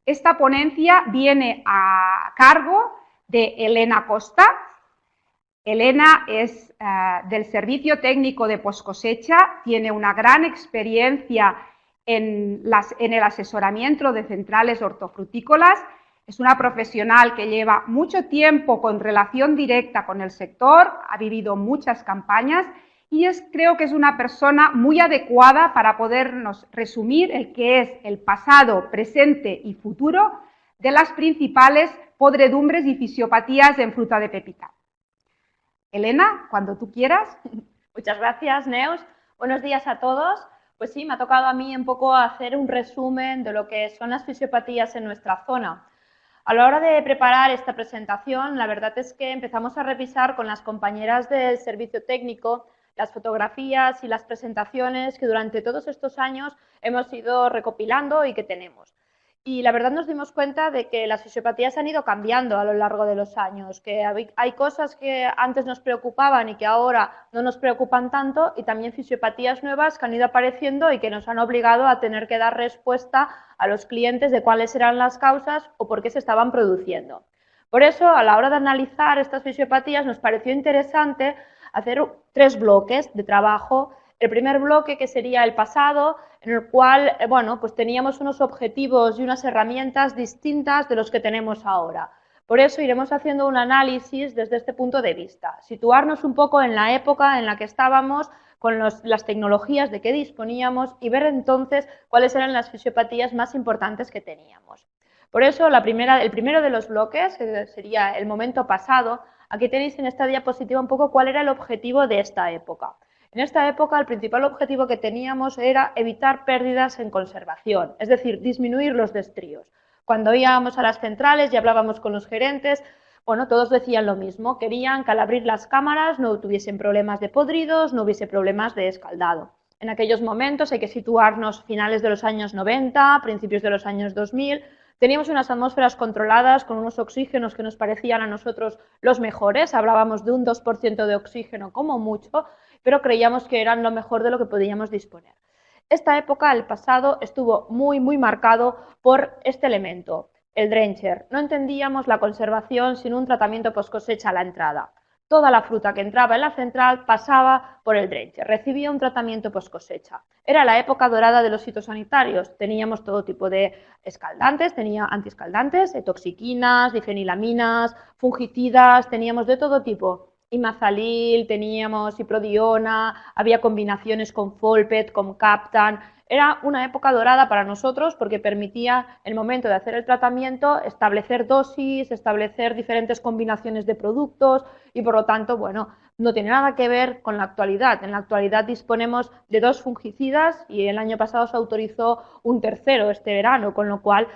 Esta ponencia viene a cargo de Elena Costa. Elena es del Servicio Técnico de Poscosecha, tiene una gran experiencia en el asesoramiento de centrales hortofrutícolas, es una profesional que lleva mucho tiempo con relación directa con el sector, ha vivido muchas campañas y creo que es una persona muy adecuada para podernos resumir el que es el pasado, presente y futuro de las principales podredumbres y fisiopatías en fruta de pepita. Elena, cuando tú quieras. Muchas gracias, Neus. Buenos días a todos. Pues sí, me ha tocado a mí un poco hacer un resumen de lo que son las fisiopatías en nuestra zona. A la hora de preparar esta presentación, la verdad es que empezamos a revisar con las compañeras del servicio técnico las fotografías y las presentaciones que durante todos estos años hemos ido recopilando y que tenemos. Y la verdad nos dimos cuenta de que las fisiopatías han ido cambiando a lo largo de los años, que hay cosas que antes nos preocupaban y que ahora no nos preocupan tanto, y también fisiopatías nuevas que han ido apareciendo y que nos han obligado a tener que dar respuesta a los clientes de cuáles eran las causas o por qué se estaban produciendo. Por eso, a la hora de analizar estas fisiopatías, nos pareció interesante hacer 3 bloques de trabajo. El primer bloque, que sería el pasado, en el cual pues teníamos unos objetivos y unas herramientas distintas de los que tenemos ahora. Por eso iremos haciendo un análisis desde este punto de vista, situarnos un poco en la época en la que estábamos, con las tecnologías de que disponíamos y ver entonces cuáles eran las fisiopatías más importantes que teníamos. Por eso el primero de los bloques, que sería el momento pasado, aquí tenéis en esta diapositiva un poco cuál era el objetivo de esta época. En esta época el principal objetivo que teníamos era evitar pérdidas en conservación, es decir, disminuir los destríos. Cuando íbamos a las centrales y hablábamos con los gerentes, todos decían lo mismo, querían que al abrir las cámaras no tuviesen problemas de podridos, no hubiese problemas de escaldado. En aquellos momentos, hay que situarnos finales de los años 90, principios de los años 2000, teníamos unas atmósferas controladas con unos oxígenos que nos parecían a nosotros los mejores, hablábamos de un 2% de oxígeno como mucho, pero creíamos que eran lo mejor de lo que podíamos disponer. Esta época, el pasado, estuvo muy marcado por este elemento, el drencher. No entendíamos la conservación sin un tratamiento post cosecha a la entrada. Toda la fruta que entraba en la central pasaba por el drencher, recibía un tratamiento post cosecha. Era la época dorada de los fitosanitarios, teníamos todo tipo de escaldantes, tenía antiescaldantes, toxiquinas, difenilaminas, fungicidas, teníamos de todo tipo. Imazalil, teníamos iprodiona, había combinaciones con Folpet, con Captan. Era una época dorada para nosotros porque permitía, en el momento de hacer el tratamiento, establecer dosis, establecer diferentes combinaciones de productos y, por lo tanto, no tiene nada que ver con la actualidad. En la actualidad disponemos de 2 fungicidas y el año pasado se autorizó un tercero este verano, con lo cual,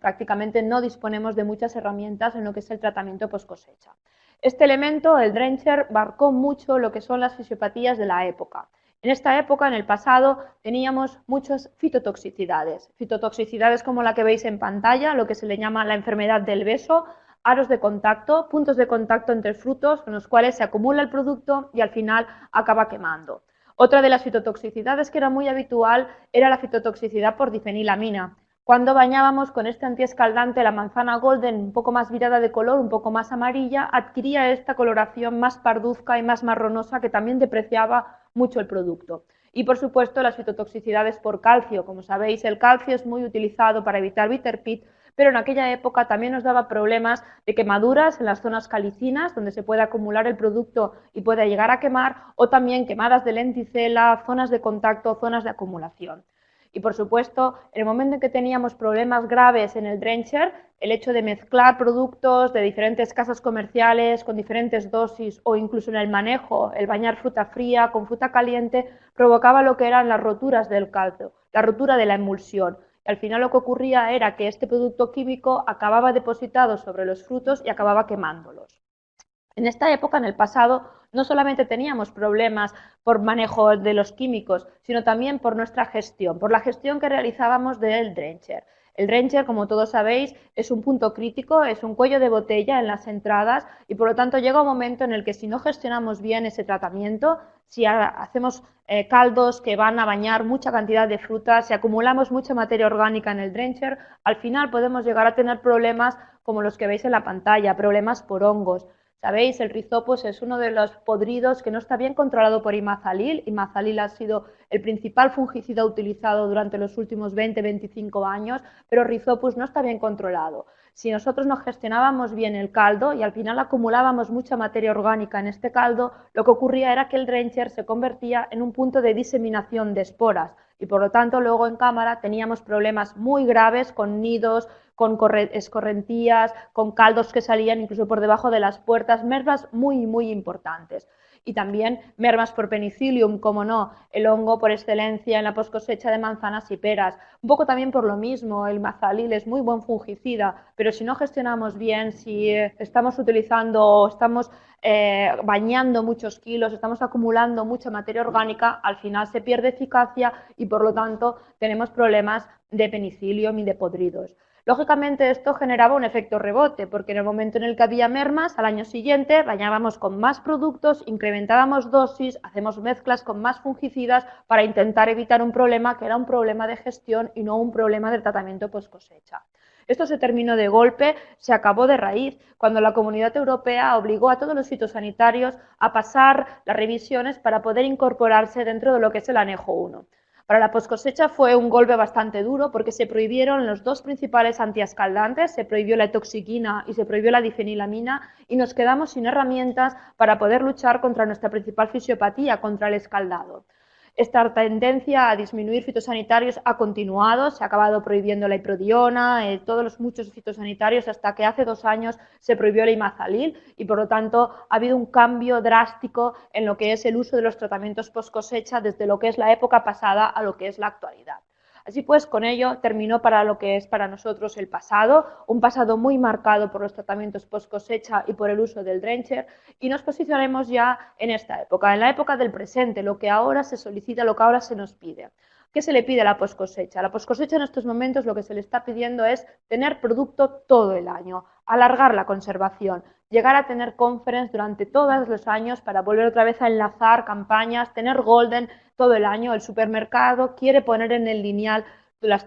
prácticamente no disponemos de muchas herramientas en lo que es el tratamiento post cosecha. Este elemento, el drencher, marcó mucho lo que son las fisiopatías de la época. En esta época, en el pasado, teníamos muchas fitotoxicidades como la que veis en pantalla, lo que se le llama la enfermedad del beso, aros de contacto, puntos de contacto entre frutos con los cuales se acumula el producto y al final acaba quemando. Otra de las fitotoxicidades que era muy habitual era la fitotoxicidad por difenilamina. Cuando bañábamos con este antiescaldante la manzana golden un poco más virada de color, un poco más amarilla, adquiría esta coloración más parduzca y más marronosa que también depreciaba mucho el producto. Y por supuesto las fitotoxicidades por calcio. Como sabéis, el calcio es muy utilizado para evitar bitter pit, pero en aquella época también nos daba problemas de quemaduras en las zonas calicinas, donde se puede acumular el producto y puede llegar a quemar, o también quemadas de lenticela, zonas de contacto, zonas de acumulación. Y por supuesto, en el momento en que teníamos problemas graves en el drencher, el hecho de mezclar productos de diferentes casas comerciales con diferentes dosis o incluso en el manejo, el bañar fruta fría con fruta caliente, provocaba lo que eran las roturas del calcio, la rotura de la emulsión. Y al final lo que ocurría era que este producto químico acababa depositado sobre los frutos y acababa quemándolos. En esta época, en el pasado, no solamente teníamos problemas por manejo de los químicos, sino también por nuestra gestión, por la gestión que realizábamos del drencher. El drencher, como todos sabéis, es un punto crítico, es un cuello de botella en las entradas y por lo tanto llega un momento en el que si no gestionamos bien ese tratamiento, si hacemos caldos que van a bañar mucha cantidad de frutas, si acumulamos mucha materia orgánica en el drencher, al final podemos llegar a tener problemas como los que veis en la pantalla, problemas por hongos. Sabéis, el rizopus es uno de los podridos que no está bien controlado por imazalil. Imazalil ha sido el principal fungicida utilizado durante los últimos 20-25 años, pero rizopus no está bien controlado. Si nosotros no gestionábamos bien el caldo y al final acumulábamos mucha materia orgánica en este caldo, lo que ocurría era que el drencher se convertía en un punto de diseminación de esporas y por lo tanto luego en cámara teníamos problemas muy graves con nidos, con escorrentías, con caldos que salían incluso por debajo de las puertas, mermas muy importantes. Y también mermas por penicillium, como no, el hongo por excelencia en la poscosecha de manzanas y peras. Un poco también por lo mismo, el imazalil es muy buen fungicida, pero si no gestionamos bien, si estamos utilizando o estamos bañando muchos kilos, estamos acumulando mucha materia orgánica, al final se pierde eficacia y por lo tanto tenemos problemas de penicillium y de podridos. Lógicamente esto generaba un efecto rebote, porque en el momento en el que había mermas, al año siguiente bañábamos con más productos, incrementábamos dosis, hacemos mezclas con más fungicidas para intentar evitar un problema que era un problema de gestión y no un problema de tratamiento post cosecha. Esto se terminó de golpe, se acabó de raíz, cuando la Comunidad Europea obligó a todos los fitosanitarios a pasar las revisiones para poder incorporarse dentro de lo que es el anejo 1. Para la poscosecha fue un golpe bastante duro porque se prohibieron los dos principales antiescaldantes, se prohibió la etoxiquina y se prohibió la difenilamina y nos quedamos sin herramientas para poder luchar contra nuestra principal fisiopatía, contra el escaldado. Esta tendencia a disminuir fitosanitarios ha continuado, se ha acabado prohibiendo la iprodiona, todos los muchos fitosanitarios, hasta que hace 2 años se prohibió la imazalil y por lo tanto ha habido un cambio drástico en lo que es el uso de los tratamientos post cosecha desde lo que es la época pasada a lo que es la actualidad. Así pues, con ello terminó para lo que es para nosotros el pasado, un pasado muy marcado por los tratamientos post cosecha y por el uso del drencher, y nos posicionaremos ya en esta época, en la época del presente, lo que ahora se solicita, lo que ahora se nos pide. ¿Qué se le pide a la post cosecha? A la post cosecha en estos momentos lo que se le está pidiendo es tener producto todo el año, alargar la conservación, llegar a tener conference durante todos los años para volver otra vez a enlazar campañas, tener golden todo el año. El supermercado quiere poner en el lineal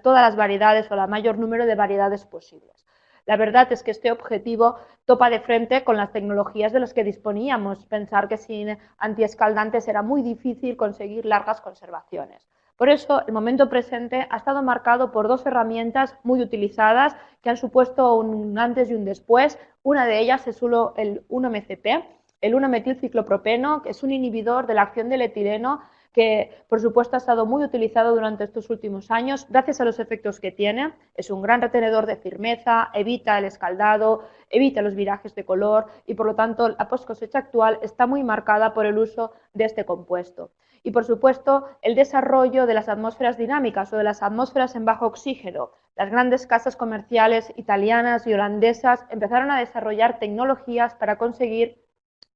todas las variedades o el mayor número de variedades posibles. La verdad es que este objetivo topa de frente con las tecnologías de las que disponíamos. Pensar que sin antiescaldantes era muy difícil conseguir largas conservaciones. Por eso, el momento presente ha estado marcado por 2 herramientas muy utilizadas que han supuesto un antes y un después. Una de ellas es el 1-MCP, el 1-metilciclopropeno, que es un inhibidor de la acción del etileno que por supuesto ha estado muy utilizado durante estos últimos años gracias a los efectos que tiene. Es un gran retenedor de firmeza, evita el escaldado, evita los virajes de color y por lo tanto la post cosecha actual está muy marcada por el uso de este compuesto. Y por supuesto el desarrollo de las atmósferas dinámicas o de las atmósferas en bajo oxígeno. Las grandes casas comerciales italianas y holandesas empezaron a desarrollar tecnologías para conseguir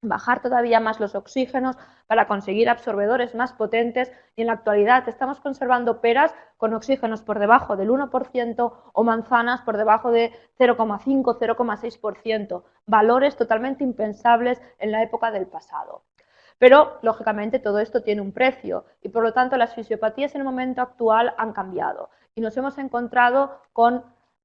bajar todavía más los oxígenos, para conseguir absorbedores más potentes y en la actualidad estamos conservando peras con oxígenos por debajo del 1% o manzanas por debajo de 0,5-0,6%, valores totalmente impensables en la época del pasado. Pero, lógicamente, todo esto tiene un precio y, por lo tanto, las fisiopatías en el momento actual han cambiado y nos hemos encontrado con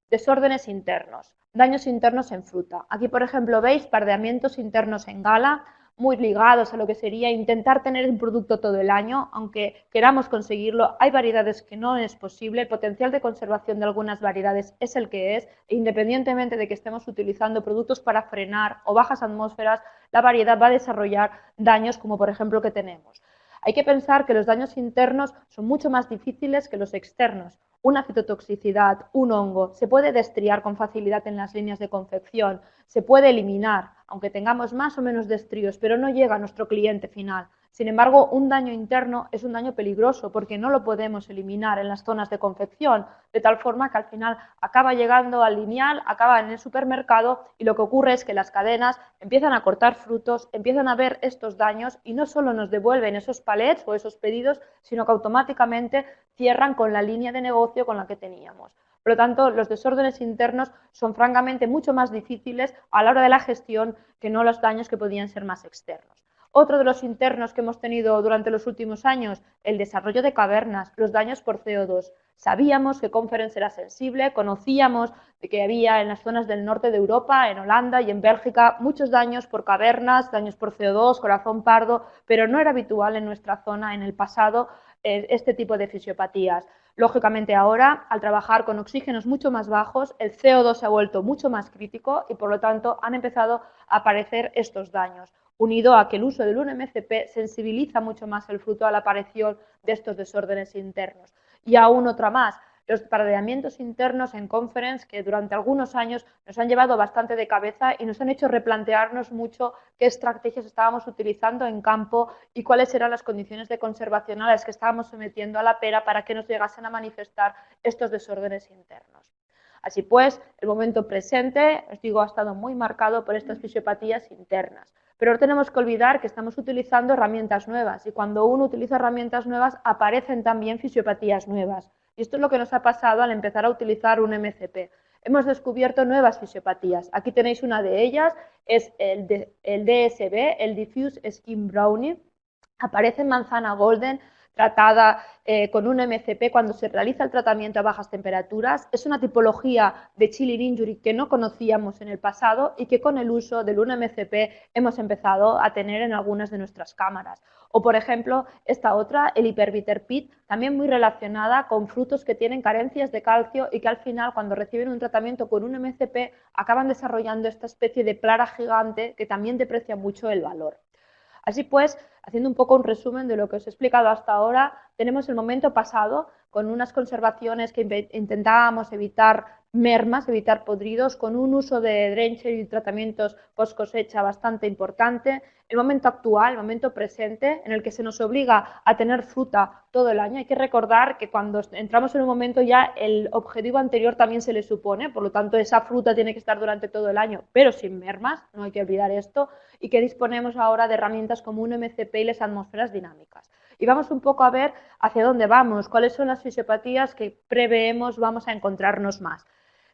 desórdenes internos, daños internos en fruta. Aquí, por ejemplo, veis pardeamientos internos en gala, muy ligados a lo que sería intentar tener un producto todo el año, aunque queramos conseguirlo, hay variedades que no es posible, el potencial de conservación de algunas variedades es el que es, e independientemente de que estemos utilizando productos para frenar o bajas atmósferas, la variedad va a desarrollar daños como por ejemplo que tenemos. Hay que pensar que los daños internos son mucho más difíciles que los externos. Una citotoxicidad, un hongo, se puede destriar con facilidad en las líneas de confección, se puede eliminar, aunque tengamos más o menos destríos, pero no llega a nuestro cliente final. Sin embargo, un daño interno es un daño peligroso porque no lo podemos eliminar en las zonas de confección, de tal forma que al final acaba llegando al lineal, acaba en el supermercado y lo que ocurre es que las cadenas empiezan a cortar frutos, empiezan a ver estos daños y no solo nos devuelven esos palets o esos pedidos, sino que automáticamente cierran con la línea de negocio con la que teníamos. Por lo tanto, los desórdenes internos son francamente mucho más difíciles a la hora de la gestión que no los daños que podían ser más externos. Otro de los internos que hemos tenido durante los últimos años, el desarrollo de cavernas, los daños por CO2. Sabíamos que Conference era sensible, conocíamos de que había en las zonas del norte de Europa, en Holanda y en Bélgica, muchos daños por cavernas, daños por CO2, corazón pardo, pero no era habitual en nuestra zona en el pasado este tipo de fisiopatías. Lógicamente ahora, al trabajar con oxígenos mucho más bajos, el CO2 se ha vuelto mucho más crítico y por lo tanto han empezado a aparecer estos daños, unido a que el uso del 1-MCP sensibiliza mucho más el fruto a la aparición de estos desórdenes internos. Y aún otra más, los paradeamientos internos en Conference que durante algunos años nos han llevado bastante de cabeza y nos han hecho replantearnos mucho qué estrategias estábamos utilizando en campo y cuáles eran las condiciones de conservación a las que estábamos sometiendo a la pera para que nos llegasen a manifestar estos desórdenes internos. Así pues, el momento presente, os digo, ha estado muy marcado por estas fisiopatías internas. Pero no tenemos que olvidar que estamos utilizando herramientas nuevas y cuando uno utiliza herramientas nuevas aparecen también fisiopatías nuevas. Y esto es lo que nos ha pasado al empezar a utilizar un MCP. Hemos descubierto nuevas fisiopatías. Aquí tenéis una de ellas, es el DSB, el Diffuse Skin Brownie. Aparece en manzana golden, tratada con un MCP cuando se realiza el tratamiento a bajas temperaturas. Es una tipología de chilling injury que no conocíamos en el pasado y que con el uso del 1-MCP hemos empezado a tener en algunas de nuestras cámaras. O, por ejemplo, esta otra, el Hyperbitter Pit, también muy relacionada con frutos que tienen carencias de calcio y que al final, cuando reciben un tratamiento con un MCP, acaban desarrollando esta especie de clara gigante que también deprecia mucho el valor. Así pues, haciendo un poco un resumen de lo que os he explicado hasta ahora, tenemos el momento pasado con unas conservaciones que intentábamos evitar mermas, evitar podridos, con un uso de drencher y tratamientos post cosecha bastante importante. El momento actual, el momento presente, en el que se nos obliga a tener fruta todo el año. Hay que recordar que cuando entramos en un momento ya el objetivo anterior también se le supone, por lo tanto esa fruta tiene que estar durante todo el año, pero sin mermas, no hay que olvidar esto, y que disponemos ahora de herramientas como un MCP y las atmósferas dinámicas. Y vamos un poco a ver hacia dónde vamos, cuáles son las fisiopatías que preveemos vamos a encontrarnos más.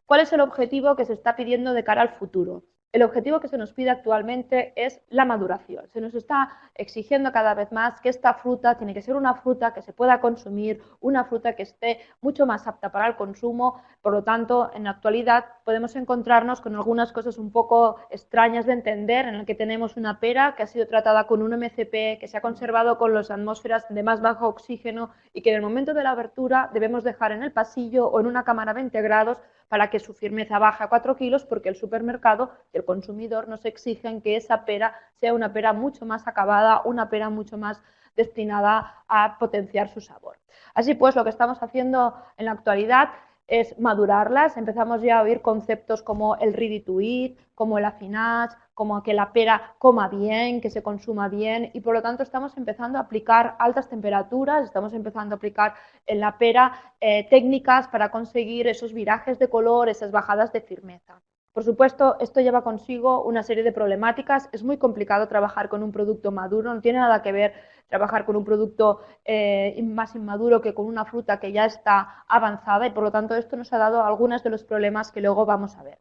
¿Cuál es el objetivo que se está pidiendo de cara al futuro? El objetivo que se nos pide actualmente es la maduración. Se nos está exigiendo cada vez más que esta fruta tiene que ser una fruta que se pueda consumir, una fruta que esté mucho más apta para el consumo. Por lo tanto, en la actualidad podemos encontrarnos con algunas cosas un poco extrañas de entender, en el que tenemos una pera que ha sido tratada con un MCP, que se ha conservado con las atmósferas de más bajo oxígeno y que en el momento de la abertura debemos dejar en el pasillo o en una cámara a 20 grados para que su firmeza baje a 4 kilos, porque el supermercado y el consumidor nos exigen que esa pera sea una pera mucho más acabada, una pera mucho más destinada a potenciar su sabor. Así pues, lo que estamos haciendo en la actualidad es madurarlas. Empezamos ya a oír conceptos como el ready to eat, como el affinage, como que la pera coma bien, que se consuma bien, y por lo tanto estamos empezando a aplicar altas temperaturas, estamos empezando a aplicar en la pera técnicas para conseguir esos virajes de color, esas bajadas de firmeza. Por supuesto, esto lleva consigo una serie de problemáticas. Es muy complicado trabajar con un producto maduro, no tiene nada que ver trabajar con un producto más inmaduro que con una fruta que ya está avanzada, y por lo tanto esto nos ha dado algunos de los problemas que luego vamos a ver.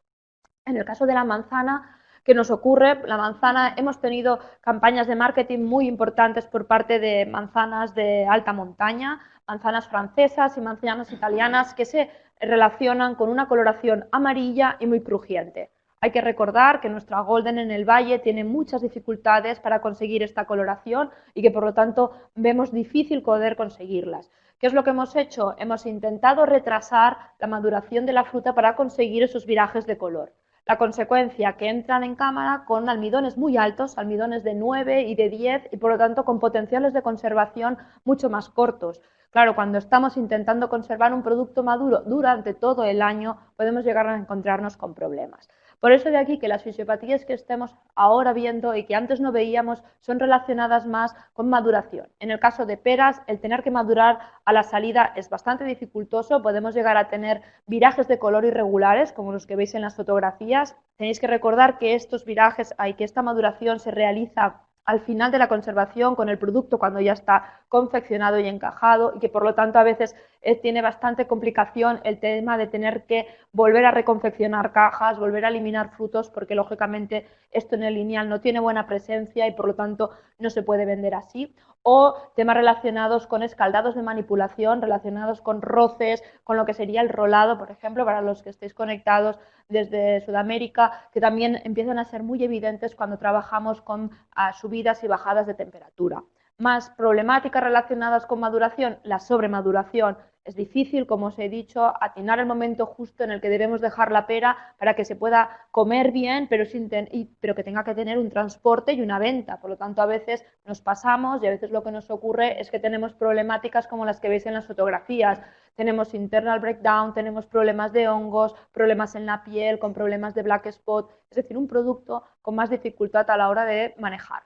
En el caso de la manzana, ¿qué nos ocurre? La manzana, hemos tenido campañas de marketing muy importantes por parte de manzanas de alta montaña, manzanas francesas y manzanas italianas que se relacionan con una coloración amarilla y muy crujiente. Hay que recordar que nuestra Golden en el Valle tiene muchas dificultades para conseguir esta coloración y que por lo tanto vemos difícil poder conseguirlas. ¿Qué es lo que hemos hecho? Hemos intentado retrasar la maduración de la fruta para conseguir esos virajes de color. La consecuencia, que entran en cámara con almidones muy altos, almidones de 9 y de 10 y por lo tanto con potenciales de conservación mucho más cortos. Claro, cuando estamos intentando conservar un producto maduro durante todo el año podemos llegar a encontrarnos con problemas. Por eso de aquí que las fisiopatías que estemos ahora viendo y que antes no veíamos son relacionadas más con maduración. En el caso de peras, el tener que madurar a la salida es bastante dificultoso, podemos llegar a tener virajes de color irregulares, como los que veis en las fotografías. Tenéis que recordar que estos virajes, que esta maduración se realiza al final de la conservación con el producto cuando ya está confeccionado y encajado, y que por lo tanto a veces tiene bastante complicación el tema de tener que volver a reconfeccionar cajas, volver a eliminar frutos, porque lógicamente esto en el lineal no tiene buena presencia y por lo tanto no se puede vender así. O temas relacionados con escaldados de manipulación, relacionados con roces, con lo que sería el rolado, por ejemplo, para los que estéis conectados desde Sudamérica, que también empiezan a ser muy evidentes cuando trabajamos con subidas y bajadas de temperatura. Más problemáticas relacionadas con maduración, la sobremaduración. Es difícil, como os he dicho, atinar el momento justo en el que debemos dejar la pera para que se pueda comer bien, pero que tenga que tener un transporte y una venta. Por lo tanto, a veces nos pasamos y a veces lo que nos ocurre es que tenemos problemáticas como las que veis en las fotografías. Tenemos internal breakdown, tenemos problemas de hongos, problemas en la piel, con problemas de black spot, es decir, un producto con más dificultad a la hora de manejar.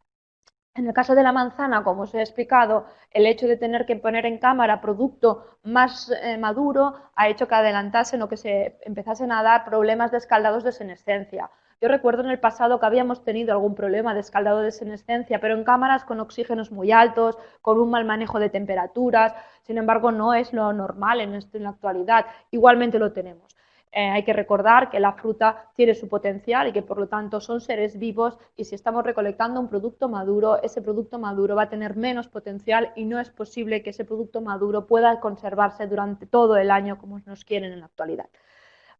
En el caso de la manzana, como os he explicado, el hecho de tener que poner en cámara producto más maduro ha hecho que adelantasen o que se empezasen a dar problemas de escaldados de senescencia. Yo recuerdo en el pasado que habíamos tenido algún problema de escaldado de senescencia, pero en cámaras con oxígenos muy altos, con un mal manejo de temperaturas. Sin embargo, no es lo normal en la actualidad. Igualmente lo tenemos. Hay que recordar que la fruta tiene su potencial y que por lo tanto son seres vivos, y si estamos recolectando un producto maduro, ese producto maduro va a tener menos potencial y no es posible que ese producto maduro pueda conservarse durante todo el año como nos quieren en la actualidad.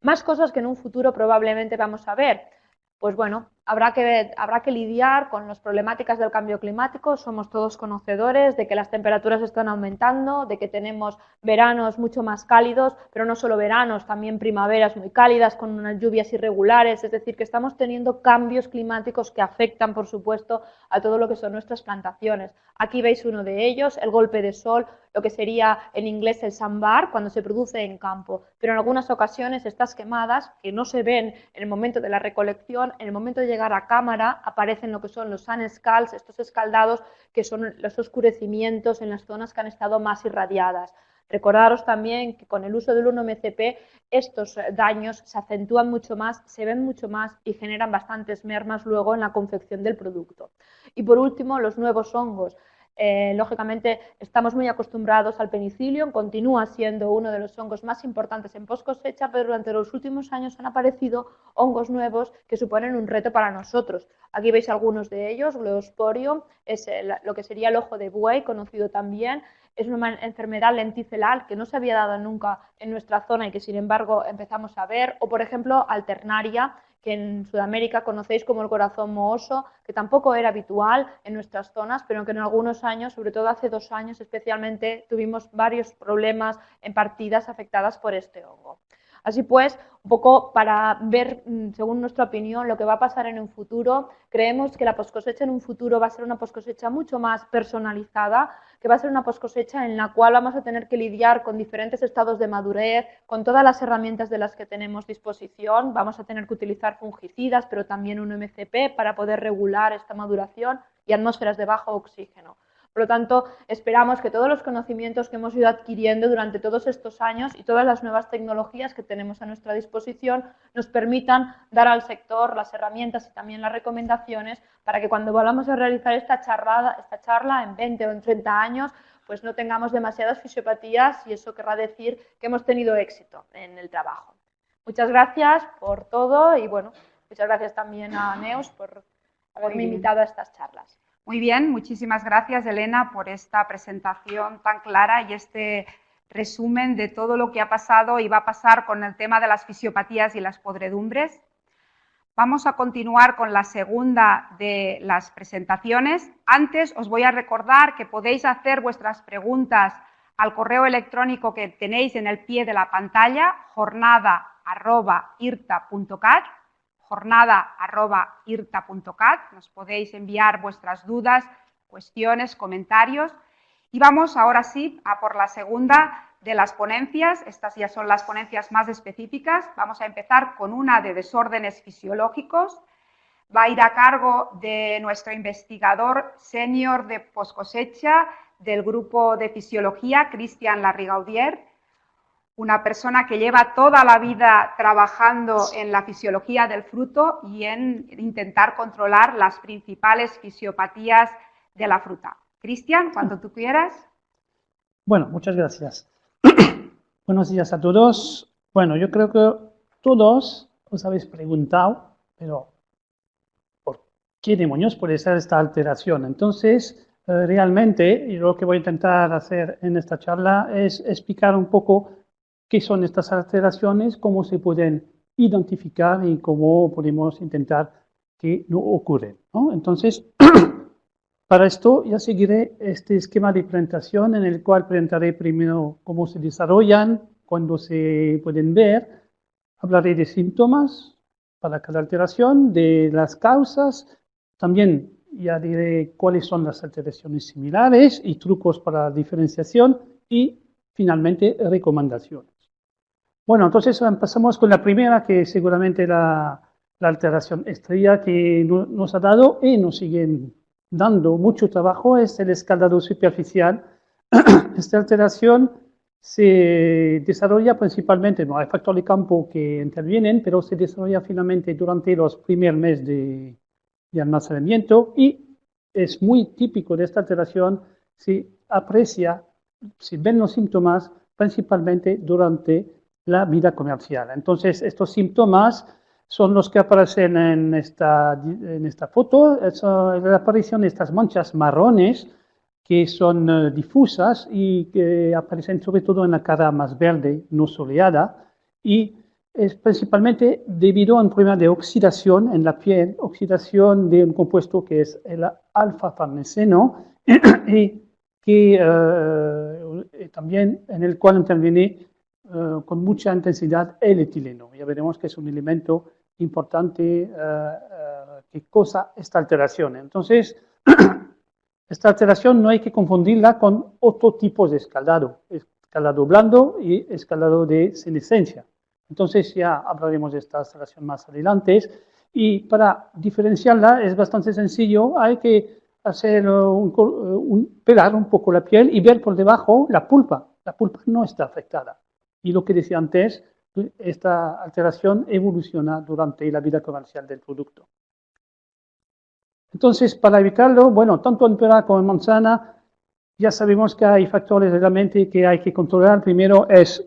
Más cosas que en un futuro probablemente vamos a ver. Pues bueno, habrá que lidiar con las problemáticas del cambio climático. Somos todos conocedores de que las temperaturas están aumentando, de que tenemos veranos mucho más cálidos, pero no solo veranos, también primaveras muy cálidas con unas lluvias irregulares. Es decir, que estamos teniendo cambios climáticos que afectan, por supuesto, a todo lo que son nuestras plantaciones. Aquí veis uno de ellos, el golpe de sol, lo que sería en inglés el sunbar, cuando se produce en campo. Pero en algunas ocasiones estas quemadas, que no se ven en el momento de la recolección, en el momento de llegar a cámara, aparecen lo que son los sun scalds, estos escaldados que son los oscurecimientos en las zonas que han estado más irradiadas. Recordaros también que con el uso del 1-MCP estos daños se acentúan mucho más, se ven mucho más y generan bastantes mermas luego en la confección del producto. Y por último, los nuevos hongos. Lógicamente estamos muy acostumbrados al penicillium, continúa siendo uno de los hongos más importantes en post cosecha, pero durante los últimos años han aparecido hongos nuevos que suponen un reto para nosotros. Aquí veis algunos de ellos. Gliosporium es lo que sería el ojo de buey, conocido también. Es una enfermedad lenticelar que no se había dado nunca en nuestra zona y que sin embargo empezamos a ver. O por ejemplo Alternaria, que en Sudamérica conocéis como el corazón mohoso, que tampoco era habitual en nuestras zonas, pero que en algunos años, sobre todo hace 2 años especialmente, tuvimos varios problemas en partidas afectadas por este hongo. Así pues, un poco para ver, según nuestra opinión, lo que va a pasar en un futuro, creemos que la poscosecha en un futuro va a ser una poscosecha mucho más personalizada, que va a ser una poscosecha en la cual vamos a tener que lidiar con diferentes estados de madurez, con todas las herramientas de las que tenemos disposición. Vamos a tener que utilizar fungicidas, pero también un MCP para poder regular esta maduración, y atmósferas de bajo oxígeno. Por lo tanto, esperamos que todos los conocimientos que hemos ido adquiriendo durante todos estos años y todas las nuevas tecnologías que tenemos a nuestra disposición nos permitan dar al sector las herramientas y también las recomendaciones para que cuando volvamos a realizar esta charla en 20 o en 30 años, pues no tengamos demasiadas fisiopatías, y eso querrá decir que hemos tenido éxito en el trabajo. Muchas gracias por todo y bueno, muchas gracias también a Neus por haberme invitado a estas charlas. Muy bien, muchísimas gracias, Elena, por esta presentación tan clara y este resumen de todo lo que ha pasado y va a pasar con el tema de las fisiopatías y las podredumbres. Vamos a continuar con la segunda de las presentaciones. Antes os voy a recordar que podéis hacer vuestras preguntas al correo electrónico que tenéis en el pie de la pantalla, jornada@irta.cat. jornada@irta.cat. Nos podéis enviar vuestras dudas, cuestiones, comentarios. Y vamos ahora sí a por la segunda de las ponencias. Estas ya son las ponencias más específicas. Vamos a empezar con una de desórdenes fisiológicos. Va a ir a cargo de nuestro investigador senior de poscosecha del grupo de fisiología, Cristian Larrigaudier. una persona que lleva toda la vida trabajando en la fisiología del fruto y en intentar controlar las principales fisiopatías de la fruta. Cristian, cuando tú quieras. Bueno, muchas gracias. Buenos días a todos. Bueno, yo creo que todos os habéis preguntado, pero ¿por qué demonios puede ser esta alteración? Entonces, realmente, y lo que voy a intentar hacer en esta charla es explicar un poco qué son estas alteraciones, cómo se pueden identificar y cómo podemos intentar que no ocurren, ¿no? Entonces, para esto ya seguiré este esquema de presentación en el cual presentaré primero cómo se desarrollan, cuándo se pueden ver, hablaré de síntomas para cada alteración, de las causas, también ya diré cuáles son las alteraciones similares y trucos para la diferenciación y finalmente recomendaciones. Bueno, entonces empezamos con la primera, que seguramente la alteración estrella que nos ha dado y nos siguen dando mucho trabajo, es el escaldado superficial. Esta alteración se desarrolla principalmente, no hay factores de campo que intervienen, pero se desarrolla finalmente durante los primeros meses de almacenamiento y es muy típico de esta alteración, se aprecia, se ven los síntomas principalmente durante la vida comercial. Entonces, estos síntomas son los que aparecen en esta foto, es la aparición de estas manchas marrones que son difusas y que aparecen sobre todo en la cara más verde, no soleada, y es principalmente debido a un problema de oxidación en la piel, oxidación de un compuesto que es el alfa-farneseno, y que también en el cual interviene con mucha intensidad el etileno. Ya veremos que es un elemento importante que causa esta alteración. Entonces, esta alteración no hay que confundirla con otro tipo de escaldado, escaldado blando y escaldado de senescencia. Entonces ya hablaremos de esta alteración más adelante. Y para diferenciarla es bastante sencillo, hay que hacer pelar un poco la piel y ver por debajo la pulpa. La pulpa no está afectada. Y lo que decía antes, esta alteración evoluciona durante la vida comercial del producto. Entonces, para evitarlo, bueno, tanto en pera como en manzana, ya sabemos que hay factores realmente que hay que controlar. Primero es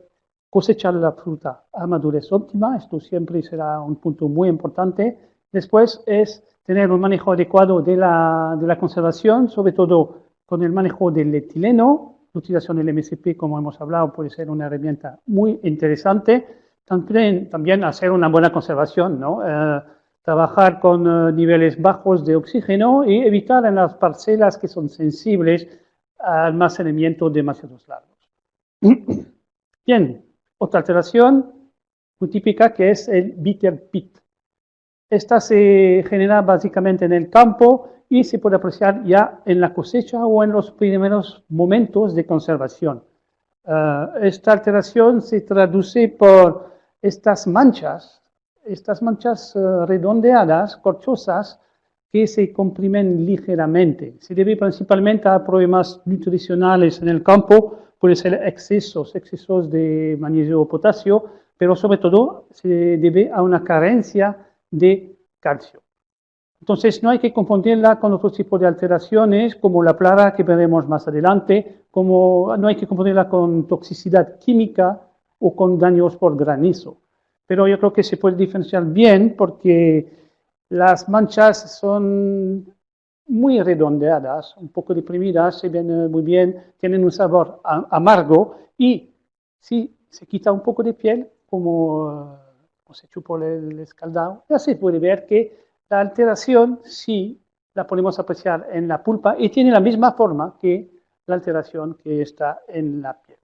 cosechar la fruta a madurez óptima, esto siempre será un punto muy importante. Después es tener un manejo adecuado de la conservación, sobre todo con el manejo del etileno. La utilización del MSP, como hemos hablado, puede ser una herramienta muy interesante. También hacer una buena conservación, ¿no? Trabajar con niveles bajos de oxígeno y evitar en las parcelas que son sensibles al almacenamiento demasiado largos. Bien, otra alteración muy típica que es el bitter pit. Esta se genera básicamente en el campo y se puede apreciar ya en la cosecha o en los primeros momentos de conservación. Esta alteración se traduce por estas manchas redondeadas, corchosas, que se comprimen ligeramente. Se debe principalmente a problemas nutricionales en el campo, puede ser excesos de magnesio o potasio, pero sobre todo se debe a una carencia de calcio. Entonces no hay que confundirla con otros tipos de alteraciones, como la plaga que veremos más adelante, no hay que confundirla con toxicidad química o con daños por granizo. Pero yo creo que se puede diferenciar bien porque las manchas son muy redondeadas, un poco deprimidas, se ven muy bien, tienen un sabor amargo y si se quita un poco de piel, como se chupó el escaldado, ya se puede ver que la alteración sí la podemos apreciar en la pulpa y tiene la misma forma que la alteración que está en la piel.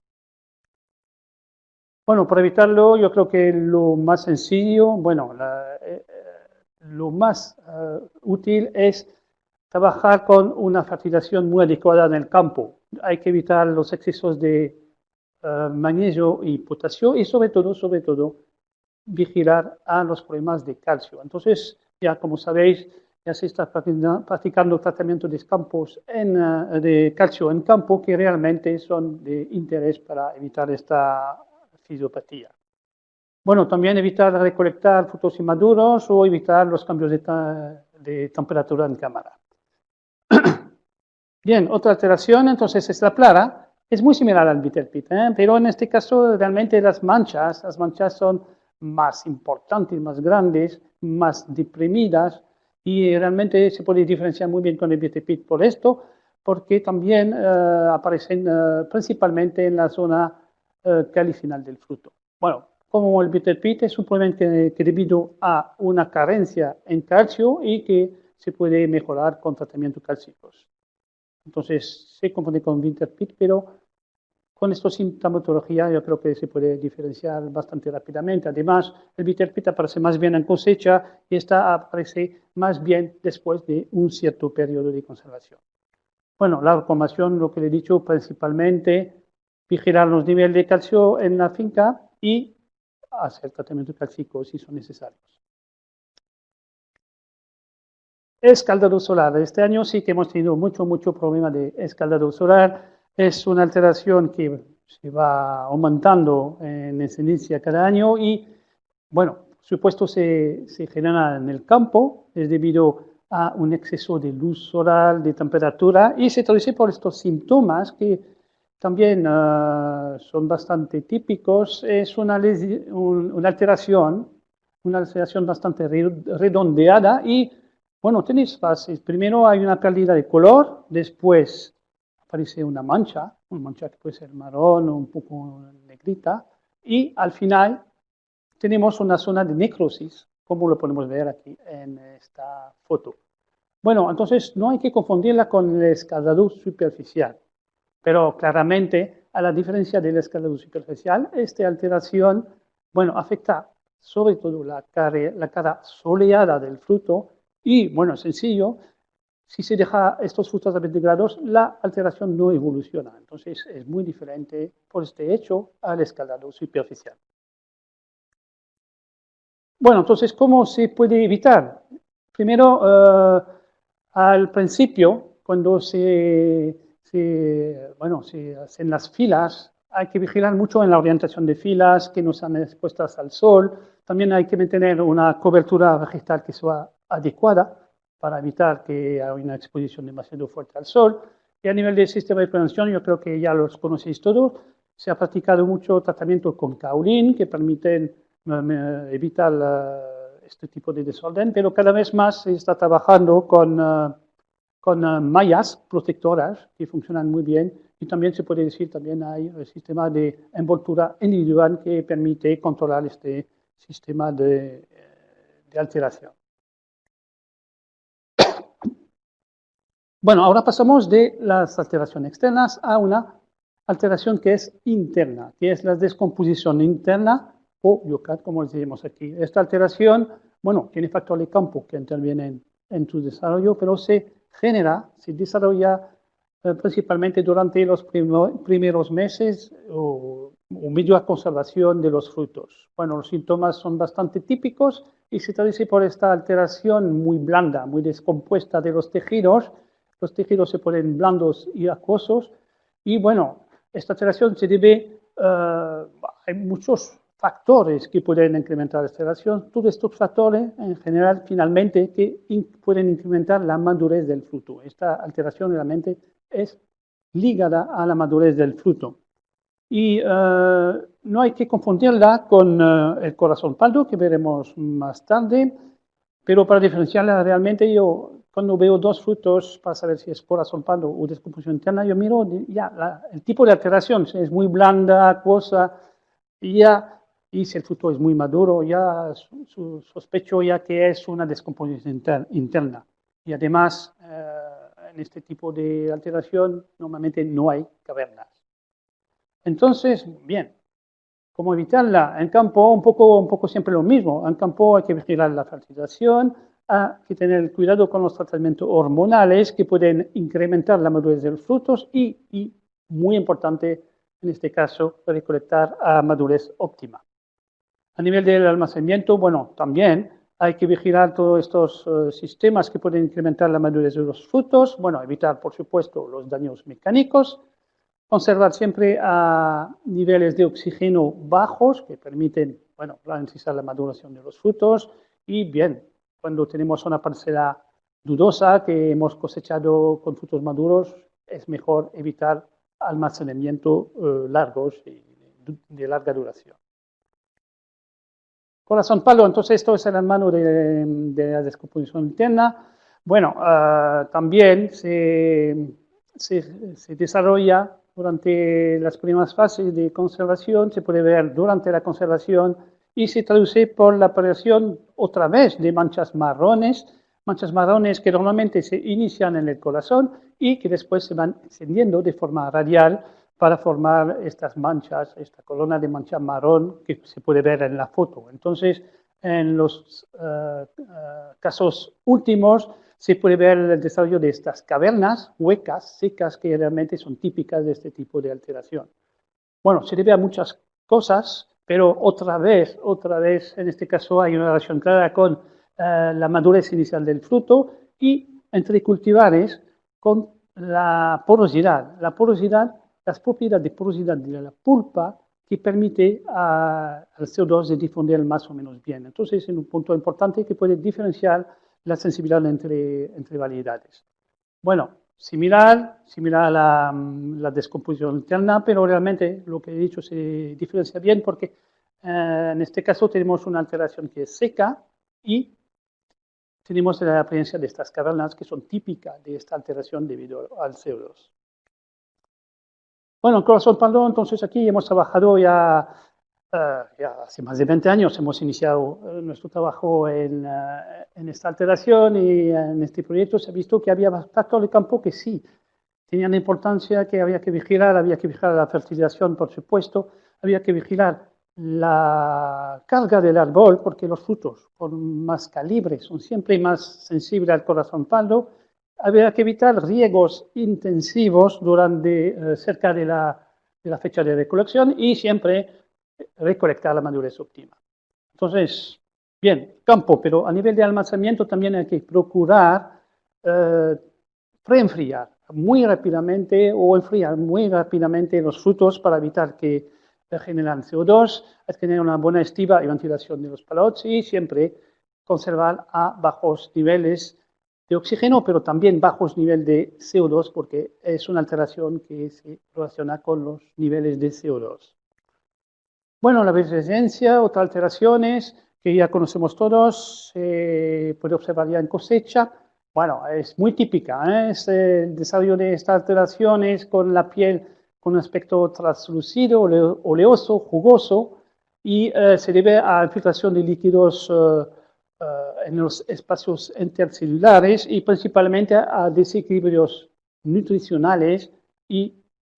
Bueno, para evitarlo, yo creo que lo más sencillo, bueno, lo más útil es trabajar con una fertilización muy adecuada en el campo. Hay que evitar los excesos de magnesio y potasio y sobre todo, vigilar a los problemas de calcio. Entonces, ya como sabéis, ya se está practicando tratamiento de campos de calcio en campo que realmente son de interés para evitar esta fisiopatía. Bueno, también evitar recolectar frutos inmaduros o evitar los cambios de temperatura en cámara. Bien, otra alteración entonces es la plara. Es muy similar al bitter pit, pero en este caso realmente las manchas son más importantes, más grandes, más deprimidas y realmente se puede diferenciar muy bien con el bitter pit por esto, porque también aparecen principalmente en la zona calicinal del fruto. Bueno, como el bitter pit es un problema que debido a una carencia en calcio y que se puede mejorar con tratamientos cálcicos. Entonces se confunde con bitter pit, pero con esta sintomatología yo creo que se puede diferenciar bastante rápidamente. Además, el bitter pit aparece más bien en cosecha y esta aparece más bien después de un cierto periodo de conservación. Bueno, la recomendación, lo que le he dicho, principalmente vigilar los niveles de calcio en la finca y hacer tratamiento cálcico si son necesarios. Escaldado solar. Este año sí que hemos tenido mucho problema de escaldado solar. Es una alteración que se va aumentando en incidencia cada año y, bueno, por supuesto se genera en el campo, es debido a un exceso de luz solar, de temperatura, y se traduce por estos síntomas que también son bastante típicos. Es una alteración bastante redondeada y, bueno, tenéis fases. Primero hay una pérdida de color, después aparece una mancha que puede ser marrón o un poco negrita, y al final tenemos una zona de necrosis, como lo podemos ver aquí en esta foto. Bueno, entonces no hay que confundirla con el escaldado superficial, pero claramente, a la diferencia del escaldado superficial, esta alteración, bueno, afecta sobre todo la cara soleada del fruto y, bueno, sencillo, si se deja estos frutos a 20 grados, la alteración no evoluciona. Entonces, es muy diferente por este hecho al escaldado superficial. Bueno, entonces, ¿cómo se puede evitar? Primero, al principio, cuando se hacen las filas, hay que vigilar mucho en la orientación de filas, que no sean expuestas al sol. También hay que mantener una cobertura vegetal que sea adecuada para evitar que haya una exposición demasiado fuerte al sol. Y a nivel del sistema de prevención, yo creo que ya los conocéis todos, se ha practicado mucho tratamiento con kaolin, que permiten evitar este tipo de desorden, pero cada vez más se está trabajando con mallas protectoras que funcionan muy bien y también se puede decir, también hay el sistema de envoltura individual que permite controlar este sistema de alteración. Bueno, ahora pasamos de las alteraciones externas a una alteración que es interna, que es la descomposición interna o YOCAT, como decimos aquí. Esta alteración, bueno, tiene factores de campo que intervienen en su desarrollo, pero se desarrolla principalmente durante los primeros meses o media conservación de los frutos. Bueno, los síntomas son bastante típicos y se traduce por esta alteración muy blanda, muy descompuesta de los tejidos. Los tejidos se ponen blandos y acuosos y, bueno, esta alteración se debe, hay muchos factores que pueden incrementar esta alteración. Todos estos factores, en general, finalmente, que pueden incrementar la madurez del fruto. Esta alteración realmente es ligada a la madurez del fruto. Y no hay que confundirla con el corazón pardo, que veremos más tarde, pero para diferenciarla realmente yo, cuando veo dos frutos, para saber si es corazón pardo o descomposición interna, yo miro ya el tipo de alteración, si es muy blanda, acuosa, y si el fruto es muy maduro, ya sospecho ya que es una descomposición interna. Y además, en este tipo de alteración, normalmente no hay cavernas. Entonces, bien, ¿cómo evitarla? En campo, un poco siempre lo mismo. En campo hay que vigilar la fertilización, hay que tener cuidado con los tratamientos hormonales que pueden incrementar la madurez de los frutos y muy importante, en este caso, recolectar a madurez óptima. A nivel del almacenamiento, bueno, también hay que vigilar todos estos sistemas que pueden incrementar la madurez de los frutos. Bueno, evitar, por supuesto, los daños mecánicos. conservar siempre a niveles de oxígeno bajos que permiten, bueno, ralentizar la maduración de los frutos. Y bien, cuando tenemos una parcela dudosa que hemos cosechado con frutos maduros, es mejor evitar almacenamiento largos y de larga duración. Corazón palo, entonces esto es el hermano de la descomposición interna. Bueno, también se desarrolla durante las primeras fases de conservación, se puede ver durante la conservación y se traduce por la aparición otra vez de manchas marrones que normalmente se inician en el corazón y que después se van extendiendo de forma radial para formar estas manchas, esta columna de mancha marrón que se puede ver en la foto. Entonces, en los casos últimos, se puede ver el desarrollo de estas cavernas huecas, secas, que realmente son típicas de este tipo de alteración. Bueno, se debe a muchas cosas, pero otra vez, en este caso hay una relación clara con la madurez inicial del fruto y entre cultivares con la porosidad. La porosidad, las propiedades de porosidad de la pulpa que permite al CO2 de difundir más o menos bien. Entonces, es un punto importante que puede diferenciar la sensibilidad entre variedades. Bueno, similar a la descomposición interna, pero realmente lo que he dicho se diferencia bien porque en este caso tenemos una alteración que es seca y tenemos la presencia de estas cavernas que son típicas de esta alteración debido al CO2. Bueno, en corazón palo, entonces aquí hemos trabajado ya hace más de 20 años, hemos iniciado nuestro trabajo en esta alteración y en este proyecto se ha visto que había factores de campo que sí tenían importancia, que había que vigilar la fertilización, por supuesto, había que vigilar la carga del árbol, porque los frutos con más calibre son siempre más sensibles al corazón palo. Había que evitar riegos intensivos durante cerca de la fecha de recolección y siempre recolectar la madurez óptima. Entonces, bien, campo, pero a nivel de almacenamiento también hay que procurar preenfriar muy rápidamente o enfriar muy rápidamente los frutos para evitar que generan CO2, hay que tener una buena estiba y ventilación de los palots y siempre conservar a bajos niveles de oxígeno, pero también bajos niveles de CO2 porque es una alteración que se relaciona con los niveles de CO2. Bueno, la resistencia, otras alteraciones que ya conocemos todos, se puede observar ya en cosecha. Bueno, es muy típica, es el desarrollo de estas alteraciones con la piel con un aspecto translúcido, oleoso, jugoso, y se debe a infiltración de líquidos en los espacios intercelulares y principalmente a desequilibrios nutricionales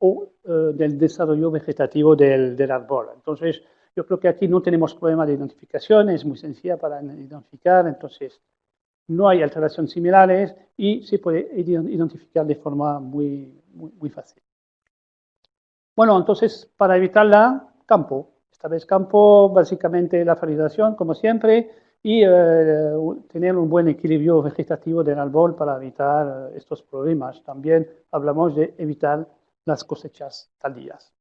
o del desarrollo vegetativo del árbol. Entonces, yo creo que aquí no tenemos problema de identificación, es muy sencilla para identificar, entonces no hay alteraciones similares y se puede identificar de forma muy fácil. Bueno, entonces, para evitarla, campo. Esta vez campo, básicamente la fertilización, como siempre, y tener un buen equilibrio vegetativo del árbol para evitar estos problemas. También hablamos de evitar las cosechas tardías.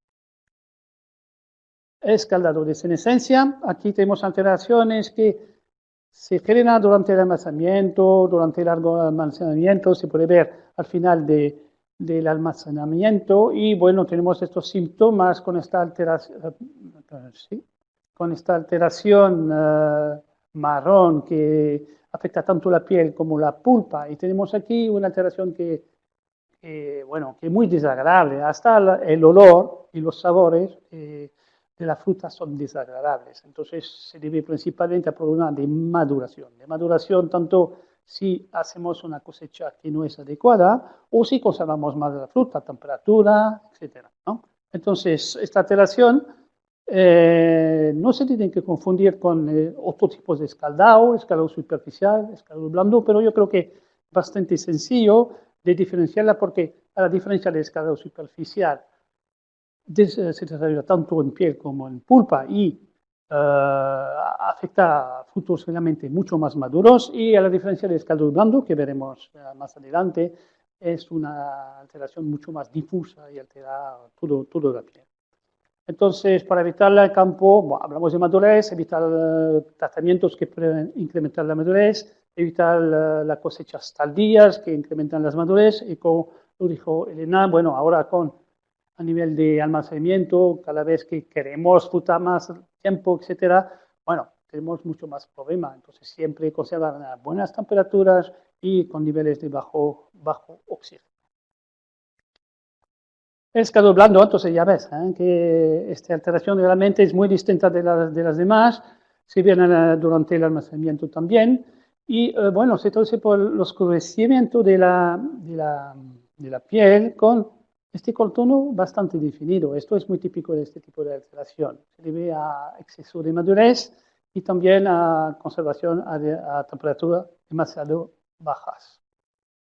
Escaldado de senescencia. Aquí tenemos alteraciones que se generan durante el almacenamiento, durante el largo almacenamiento, se puede ver al final del almacenamiento y bueno, tenemos estos síntomas con esta alteración marrón que afecta tanto la piel como la pulpa y tenemos aquí una alteración que es muy desagradable, hasta el olor y los sabores de la fruta son desagradables, entonces se debe principalmente a problema de maduración tanto si hacemos una cosecha que no es adecuada o si conservamos más la fruta, temperatura, etc., ¿no? Entonces, esta alteración no se tiene que confundir con otros tipos de escaldado superficial, escaldado blando, pero yo creo que es bastante sencillo de diferenciarla porque a la diferencia del escaldado superficial se desarrolla tanto en piel como en pulpa y afecta a frutos realmente mucho más maduros y a la diferencia del escaldado blando que veremos más adelante, es una alteración mucho más difusa y altera todo la piel. Entonces, para evitar el campo, bueno, hablamos de madurez, evitar tratamientos que pueden incrementar la madurez, evitar las cosechas tardías que incrementan las madurez, y como lo dijo Elena, bueno, ahora a nivel de almacenamiento, cada vez que queremos fruta más tiempo, etcétera, bueno, tenemos mucho más problema. Entonces, siempre conservar a buenas temperaturas y con niveles de bajo oxígeno. Pescado blando, entonces ya ves que esta alteración realmente es muy distinta de las demás, se viene durante el almacenamiento también, y bueno, se traduce por el oscurecimiento de la piel con este contorno bastante definido. Esto es muy típico de este tipo de alteración. Se debe a exceso de madurez y también a conservación a temperaturas demasiado bajas.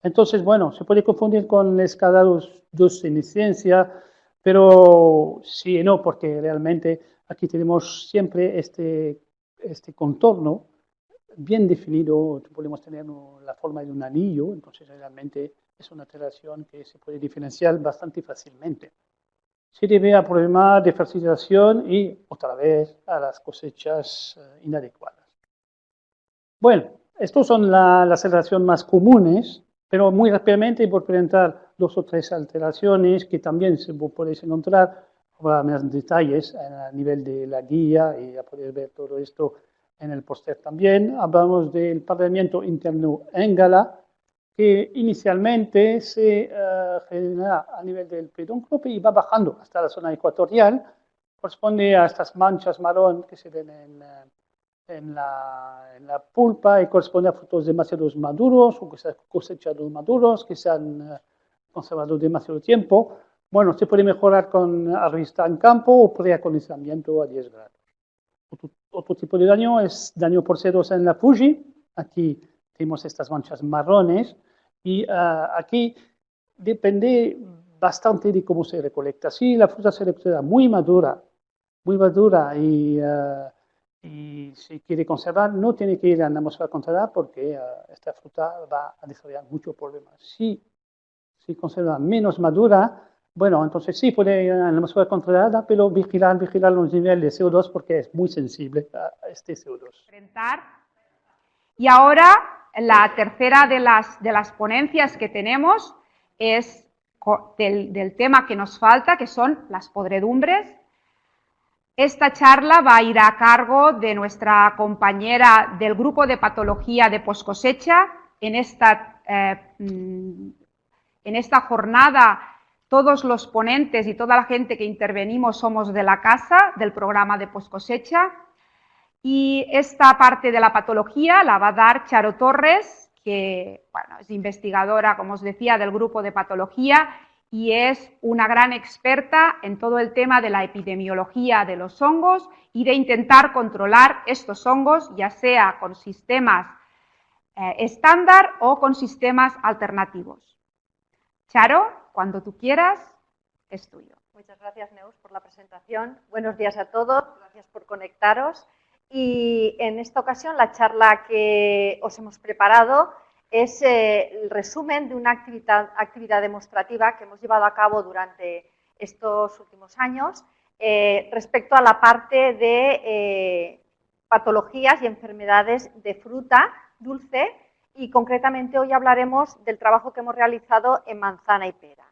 Entonces, bueno, se puede confundir con escalados de senescencia, pero sí y no, porque realmente aquí tenemos siempre este contorno bien definido. Podemos tener la forma de un anillo, entonces realmente es una alteración que se puede diferenciar bastante fácilmente. Se debe a problemas de fertilización y, otra vez, a las cosechas inadecuadas. Bueno, estos son las alteraciones más comunes, pero muy rápidamente voy a presentar 2 o 3 alteraciones que también se podéis encontrar, para más detalles a nivel de la guía, y a poder ver todo esto en el póster también. Hablamos del pardeamiento interno en gala, que inicialmente se genera a nivel del pedúnculo y va bajando hasta la zona ecuatorial. Corresponde a estas manchas marrón que se ven en la pulpa, y corresponde a frutos demasiado maduros o que se han cosechado maduros, que se han conservado demasiado tiempo. Bueno, se puede mejorar con arvista en campo o preacondicionamiento a 10 grados. Otro tipo de daño es daño por sedosa en la Fuji. Aquí tenemos estas manchas marrones, y aquí depende bastante de cómo se recolecta. Si la fruta se recolecta muy madura y se quiere conservar, no tiene que ir a la atmósfera controlada, porque esta fruta va a desarrollar muchos problemas. Si se conserva menos madura, bueno, entonces sí puede ir a la atmósfera controlada, pero vigilar los niveles de CO2, porque es muy sensible a este CO2. Y ahora la tercera de las ponencias que tenemos es del tema que nos falta, que son las podredumbres. Esta charla va a ir a cargo de nuestra compañera del grupo de patología de poscosecha. En esta jornada, todos los ponentes y toda la gente que intervenimos somos de la casa, del programa de poscosecha. Y esta parte de la patología la va a dar Charo Torres, que bueno, es investigadora, como os decía, del grupo de patología, y es una gran experta en todo el tema de la epidemiología de los hongos y de intentar controlar estos hongos, ya sea con sistemas estándar o con sistemas alternativos. Charo, cuando tú quieras, es tuyo. Muchas gracias, Neus, por la presentación. Buenos días a todos, gracias por conectaros. Y en esta ocasión la charla que os hemos preparado es el resumen de una actividad demostrativa que hemos llevado a cabo durante estos últimos años respecto a la parte de patologías y enfermedades de fruta dulce, y concretamente hoy hablaremos del trabajo que hemos realizado en manzana y pera.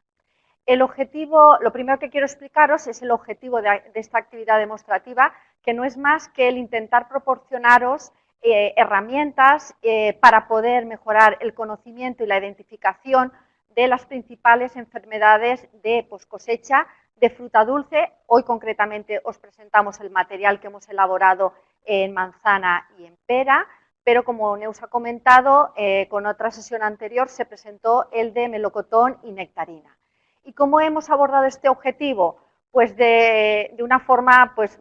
El objetivo, lo primero que quiero explicaros es el objetivo de esta actividad demostrativa, que no es más que el intentar proporcionaros herramientas para poder mejorar el conocimiento y la identificación de las principales enfermedades de poscosecha de fruta dulce. Hoy concretamente os presentamos el material que hemos elaborado en manzana y en pera, pero como Neus ha comentado, con otra sesión anterior se presentó el de melocotón y nectarina. ¿Y cómo hemos abordado este objetivo? Pues de una forma pues,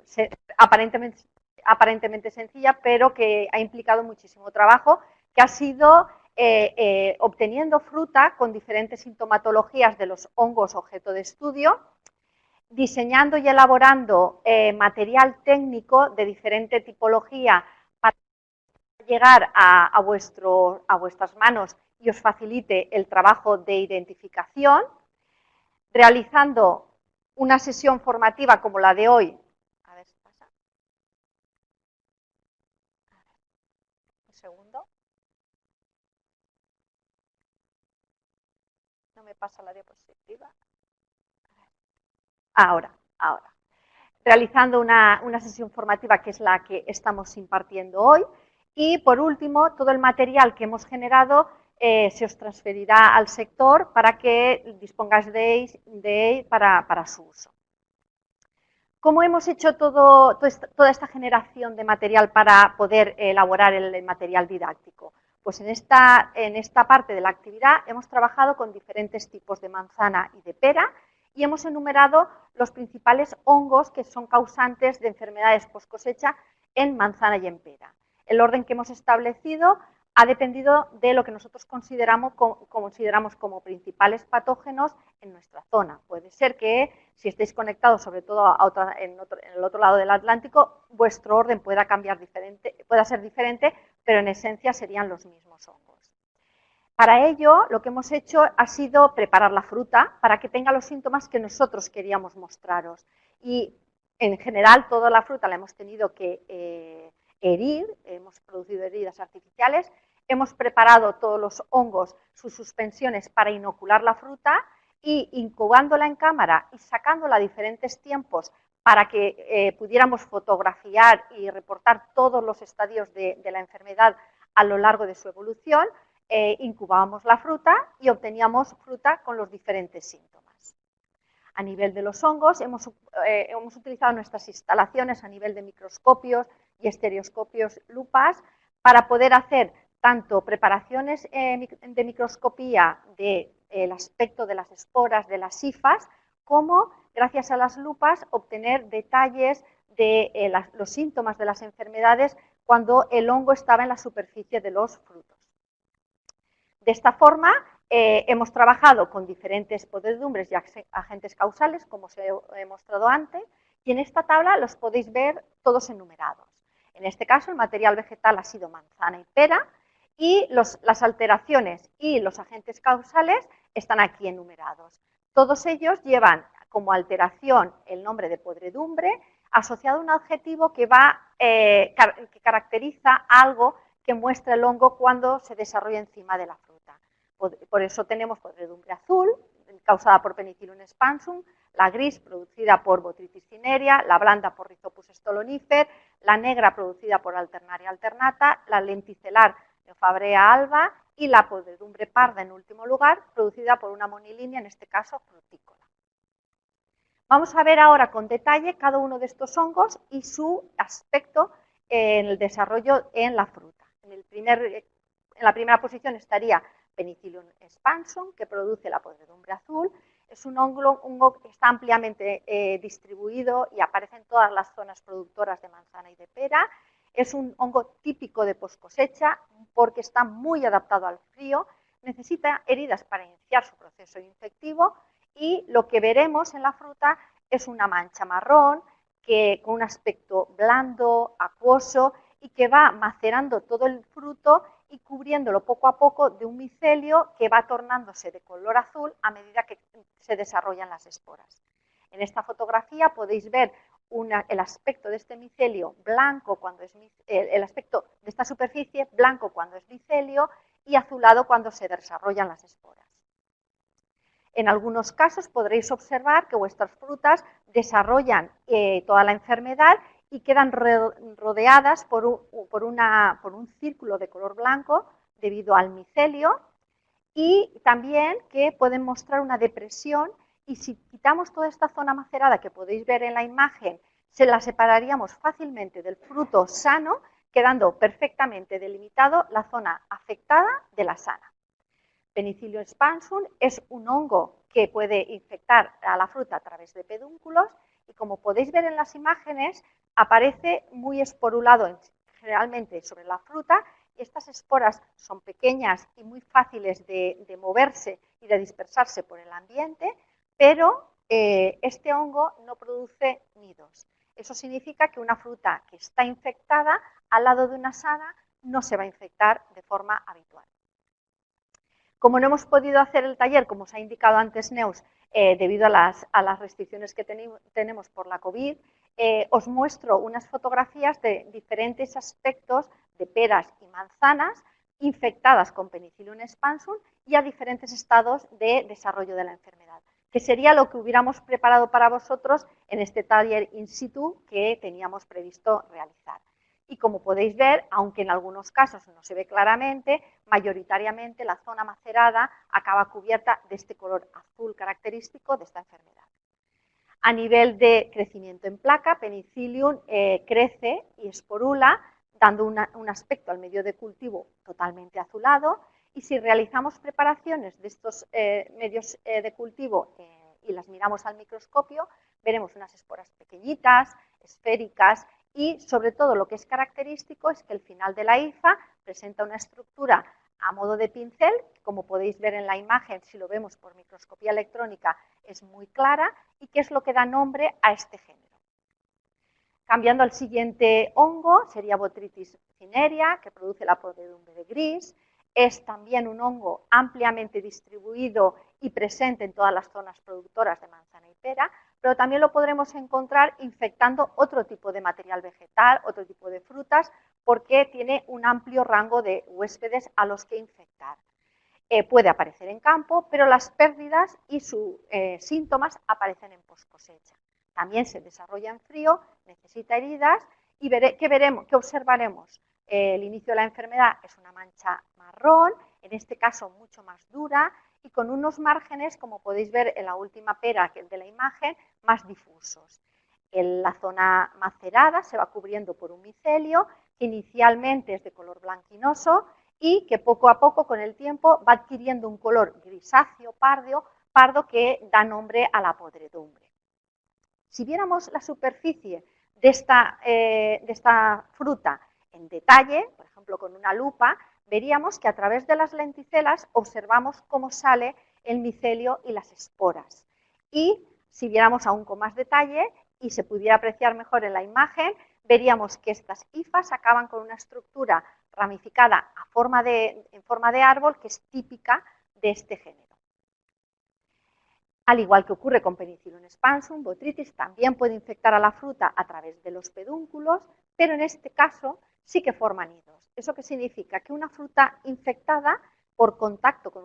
aparentemente sencilla, pero que ha implicado muchísimo trabajo, que ha sido obteniendo fruta con diferentes sintomatologías de los hongos objeto de estudio, diseñando y elaborando material técnico de diferente tipología para llegar a vuestras manos y os facilite el trabajo de identificación, realizando una sesión formativa como la de hoy. A ver si pasa. Un segundo. No me pasa la diapositiva. Ahora. Realizando una sesión formativa que es la que estamos impartiendo hoy. Y por último, todo el material que hemos generado se os transferirá al sector para que dispongáis de él para su uso. ¿Cómo hemos hecho toda esta generación de material para poder elaborar el material didáctico? Pues en esta parte de la actividad hemos trabajado con diferentes tipos de manzana y de pera y hemos enumerado los principales hongos que son causantes de enfermedades post cosecha en manzana y en pera. El orden que hemos establecido ha dependido de lo que nosotros consideramos como principales patógenos en nuestra zona. Puede ser que si estáis conectados, sobre todo en el otro lado del Atlántico, vuestro orden pueda ser diferente, pero en esencia serían los mismos hongos. Para ello, lo que hemos hecho ha sido preparar la fruta para que tenga los síntomas que nosotros queríamos mostraros. Y en general, toda la fruta la hemos tenido que herir, hemos producido heridas artificiales, hemos preparado todos los hongos, sus suspensiones para inocular la fruta y incubándola en cámara y sacándola a diferentes tiempos para que pudiéramos fotografiar y reportar todos los estadios de la enfermedad a lo largo de su evolución, incubábamos la fruta y obteníamos fruta con los diferentes síntomas. A nivel de los hongos, hemos utilizado nuestras instalaciones a nivel de microscopios y estereoscopios, lupas, para poder hacer tanto preparaciones de microscopía del aspecto de las esporas, de las hifas, como, gracias a las lupas, obtener detalles de los síntomas de las enfermedades cuando el hongo estaba en la superficie de los frutos. De esta forma, hemos trabajado con diferentes podredumbres y agentes causales, como os he mostrado antes, y en esta tabla los podéis ver todos enumerados. En este caso, el material vegetal ha sido manzana y pera, y las alteraciones y los agentes causales están aquí enumerados. Todos ellos llevan como alteración el nombre de podredumbre asociado a un adjetivo que caracteriza algo que muestra el hongo cuando se desarrolla encima de la fruta. Por eso tenemos podredumbre azul, causada por Penicillium expansum, la gris producida por Botrytis cinerea, la blanda por Rhizopus stolonifer, la negra producida por Alternaria alternata, la lenticelar Neofabrea alba y la podredumbre parda, en último lugar, producida por una monilínea, en este caso frutícola. Vamos a ver ahora con detalle cada uno de estos hongos y su aspecto en el desarrollo en la fruta. En la primera posición estaría Penicillium expansum, que produce la podredumbre azul. Es un hongo que está ampliamente distribuido y aparece en todas las zonas productoras de manzana y de pera. Es un hongo típico de poscosecha porque está muy adaptado al frío, necesita heridas para iniciar su proceso infectivo y lo que veremos en la fruta es una mancha marrón con un aspecto blando, acuoso y que va macerando todo el fruto y cubriéndolo poco a poco de un micelio que va tornándose de color azul a medida que se desarrollan las esporas. En esta fotografía podéis ver el aspecto de este micelio blanco cuando es el aspecto de esta superficie blanco cuando es micelio y azulado cuando se desarrollan las esporas. En algunos casos podréis observar que vuestras frutas desarrollan toda la enfermedad y quedan rodeadas por un círculo de color blanco debido al micelio y también que pueden mostrar una depresión. Y si quitamos toda esta zona macerada que podéis ver en la imagen, se la separaríamos fácilmente del fruto sano, quedando perfectamente delimitado la zona afectada de la sana. Penicillium expansum es un hongo que puede infectar a la fruta a través de pedúnculos y como podéis ver en las imágenes, aparece muy esporulado generalmente sobre la fruta. Estas esporas son pequeñas y muy fáciles de moverse y de dispersarse por el ambiente, pero este hongo no produce nidos. Eso significa que una fruta que está infectada al lado de una sana no se va a infectar de forma habitual. Como no hemos podido hacer el taller, como os ha indicado antes Neus, debido a las restricciones que tenemos por la COVID, os muestro unas fotografías de diferentes aspectos de peras y manzanas infectadas con Penicillium expansum y a diferentes estados de desarrollo de la enfermedad, que sería lo que hubiéramos preparado para vosotros en este taller in situ que teníamos previsto realizar. Y como podéis ver, aunque en algunos casos no se ve claramente, mayoritariamente la zona macerada acaba cubierta de este color azul característico de esta enfermedad. A nivel de crecimiento en placa, Penicillium crece y esporula, dando un aspecto al medio de cultivo totalmente azulado, y si realizamos preparaciones de estos medios de cultivo y las miramos al microscopio, veremos unas esporas pequeñitas, esféricas, y sobre todo lo que es característico es que el final de la hifa presenta una estructura a modo de pincel, que como podéis ver en la imagen, si lo vemos por microscopía electrónica, es muy clara y que es lo que da nombre a este género. Cambiando al siguiente hongo, sería Botrytis cinerea, que produce la podredumbre de gris. Es también un hongo ampliamente distribuido y presente en todas las zonas productoras de manzana y pera, pero también lo podremos encontrar infectando otro tipo de material vegetal, otro tipo de frutas, porque tiene un amplio rango de huéspedes a los que infectar. Puede aparecer en campo, pero las pérdidas y sus síntomas aparecen en poscosecha. También se desarrolla en frío, necesita heridas y ¿qué observaremos? El inicio de la enfermedad es una mancha marrón, en este caso mucho más dura y con unos márgenes, como podéis ver en la última pera que el de la imagen, más difusos. En la zona macerada se va cubriendo por un micelio que inicialmente es de color blanquinoso y que poco a poco con el tiempo va adquiriendo un color grisáceo, pardo que da nombre a la podredumbre. Si viéramos la superficie de esta fruta en detalle, por ejemplo con una lupa, veríamos que a través de las lenticelas observamos cómo sale el micelio y las esporas. Y si viéramos aún con más detalle y se pudiera apreciar mejor en la imagen, veríamos que estas hifas acaban con una estructura ramificada en forma de árbol que es típica de este género. Al igual que ocurre con Penicillium expansum, Botrytis también puede infectar a la fruta a través de los pedúnculos, pero en este caso sí que forma nidos. ¿Eso qué significa? Que una fruta infectada en contacto con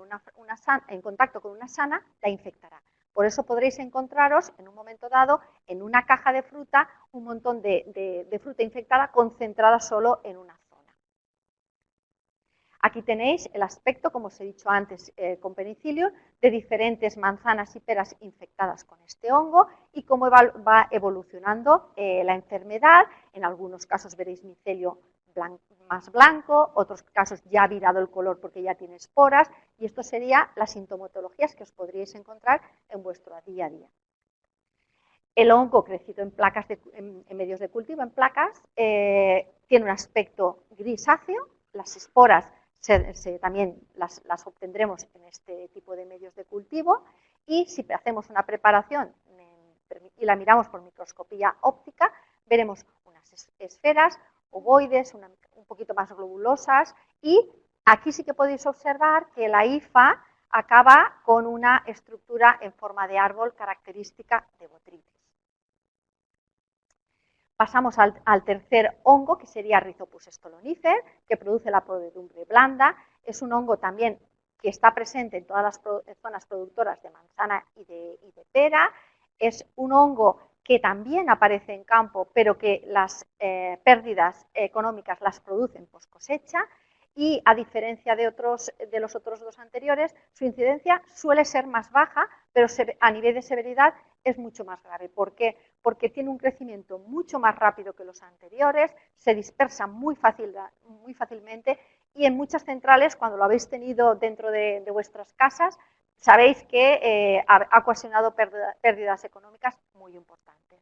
una sana la infectará. Por eso podréis encontraros en un momento dado en una caja de fruta un montón de fruta infectada concentrada solo en una zona. Aquí tenéis el aspecto, como os he dicho antes, con Penicillium, de diferentes manzanas y peras infectadas con este hongo y cómo va evolucionando la enfermedad. En algunos casos veréis micelio más blanco, otros casos ya ha virado el color porque ya tiene esporas, y esto sería las sintomatologías que os podríais encontrar en vuestro día a día. El hongo crecido en placas en medios de cultivo, en placas, tiene un aspecto grisáceo, las esporas también las obtendremos en este tipo de medios de cultivo, y si hacemos una preparación y la miramos por microscopía óptica, veremos unas esferas ovoides, un poquito más globulosas, y aquí sí que podéis observar que la hifa acaba con una estructura en forma de árbol característica de Botrytis. Pasamos al tercer hongo, que sería Rhizopus stolonifer, que produce la podredumbre blanda. Es un hongo también que está presente en todas las zonas productoras de manzana y de pera. Es un hongo que también aparece en campo, pero que las pérdidas económicas las producen post cosecha. Y a diferencia de los otros dos anteriores, su incidencia suele ser más baja, pero a nivel de severidad es mucho más grave. ¿Por qué? Porque tiene un crecimiento mucho más rápido que los anteriores, se dispersa muy fácilmente, y en muchas centrales, cuando lo habéis tenido dentro de vuestras casas, sabéis que ha ocasionado pérdidas económicas muy importantes.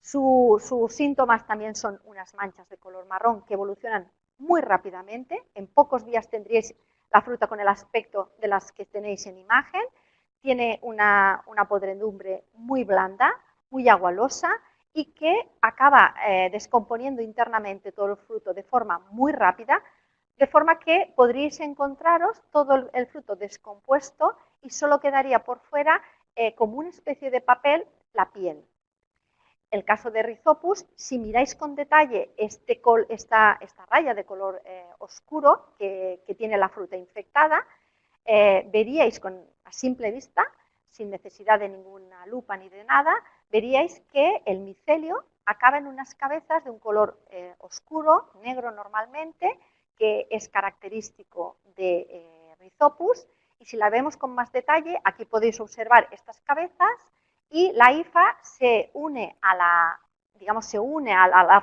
Sus síntomas también son unas manchas de color marrón que evolucionan muy rápidamente. En pocos días tendríais la fruta con el aspecto de las que tenéis en imagen. Tiene una podredumbre muy blanda, muy agualosa, y que acaba descomponiendo internamente todo el fruto de forma muy rápida. de forma que podríais encontraros todo el fruto descompuesto y solo quedaría por fuera como una especie de papel la piel. El caso de Rhizopus, si miráis con detalle esta raya de color oscuro que tiene la fruta infectada, veríais a simple vista, sin necesidad de ninguna lupa ni de nada, veríais que el micelio acaba en unas cabezas de un color oscuro, negro normalmente, que es característico de Rhizopus, y si la vemos con más detalle, aquí podéis observar estas cabezas y la hifa se une a la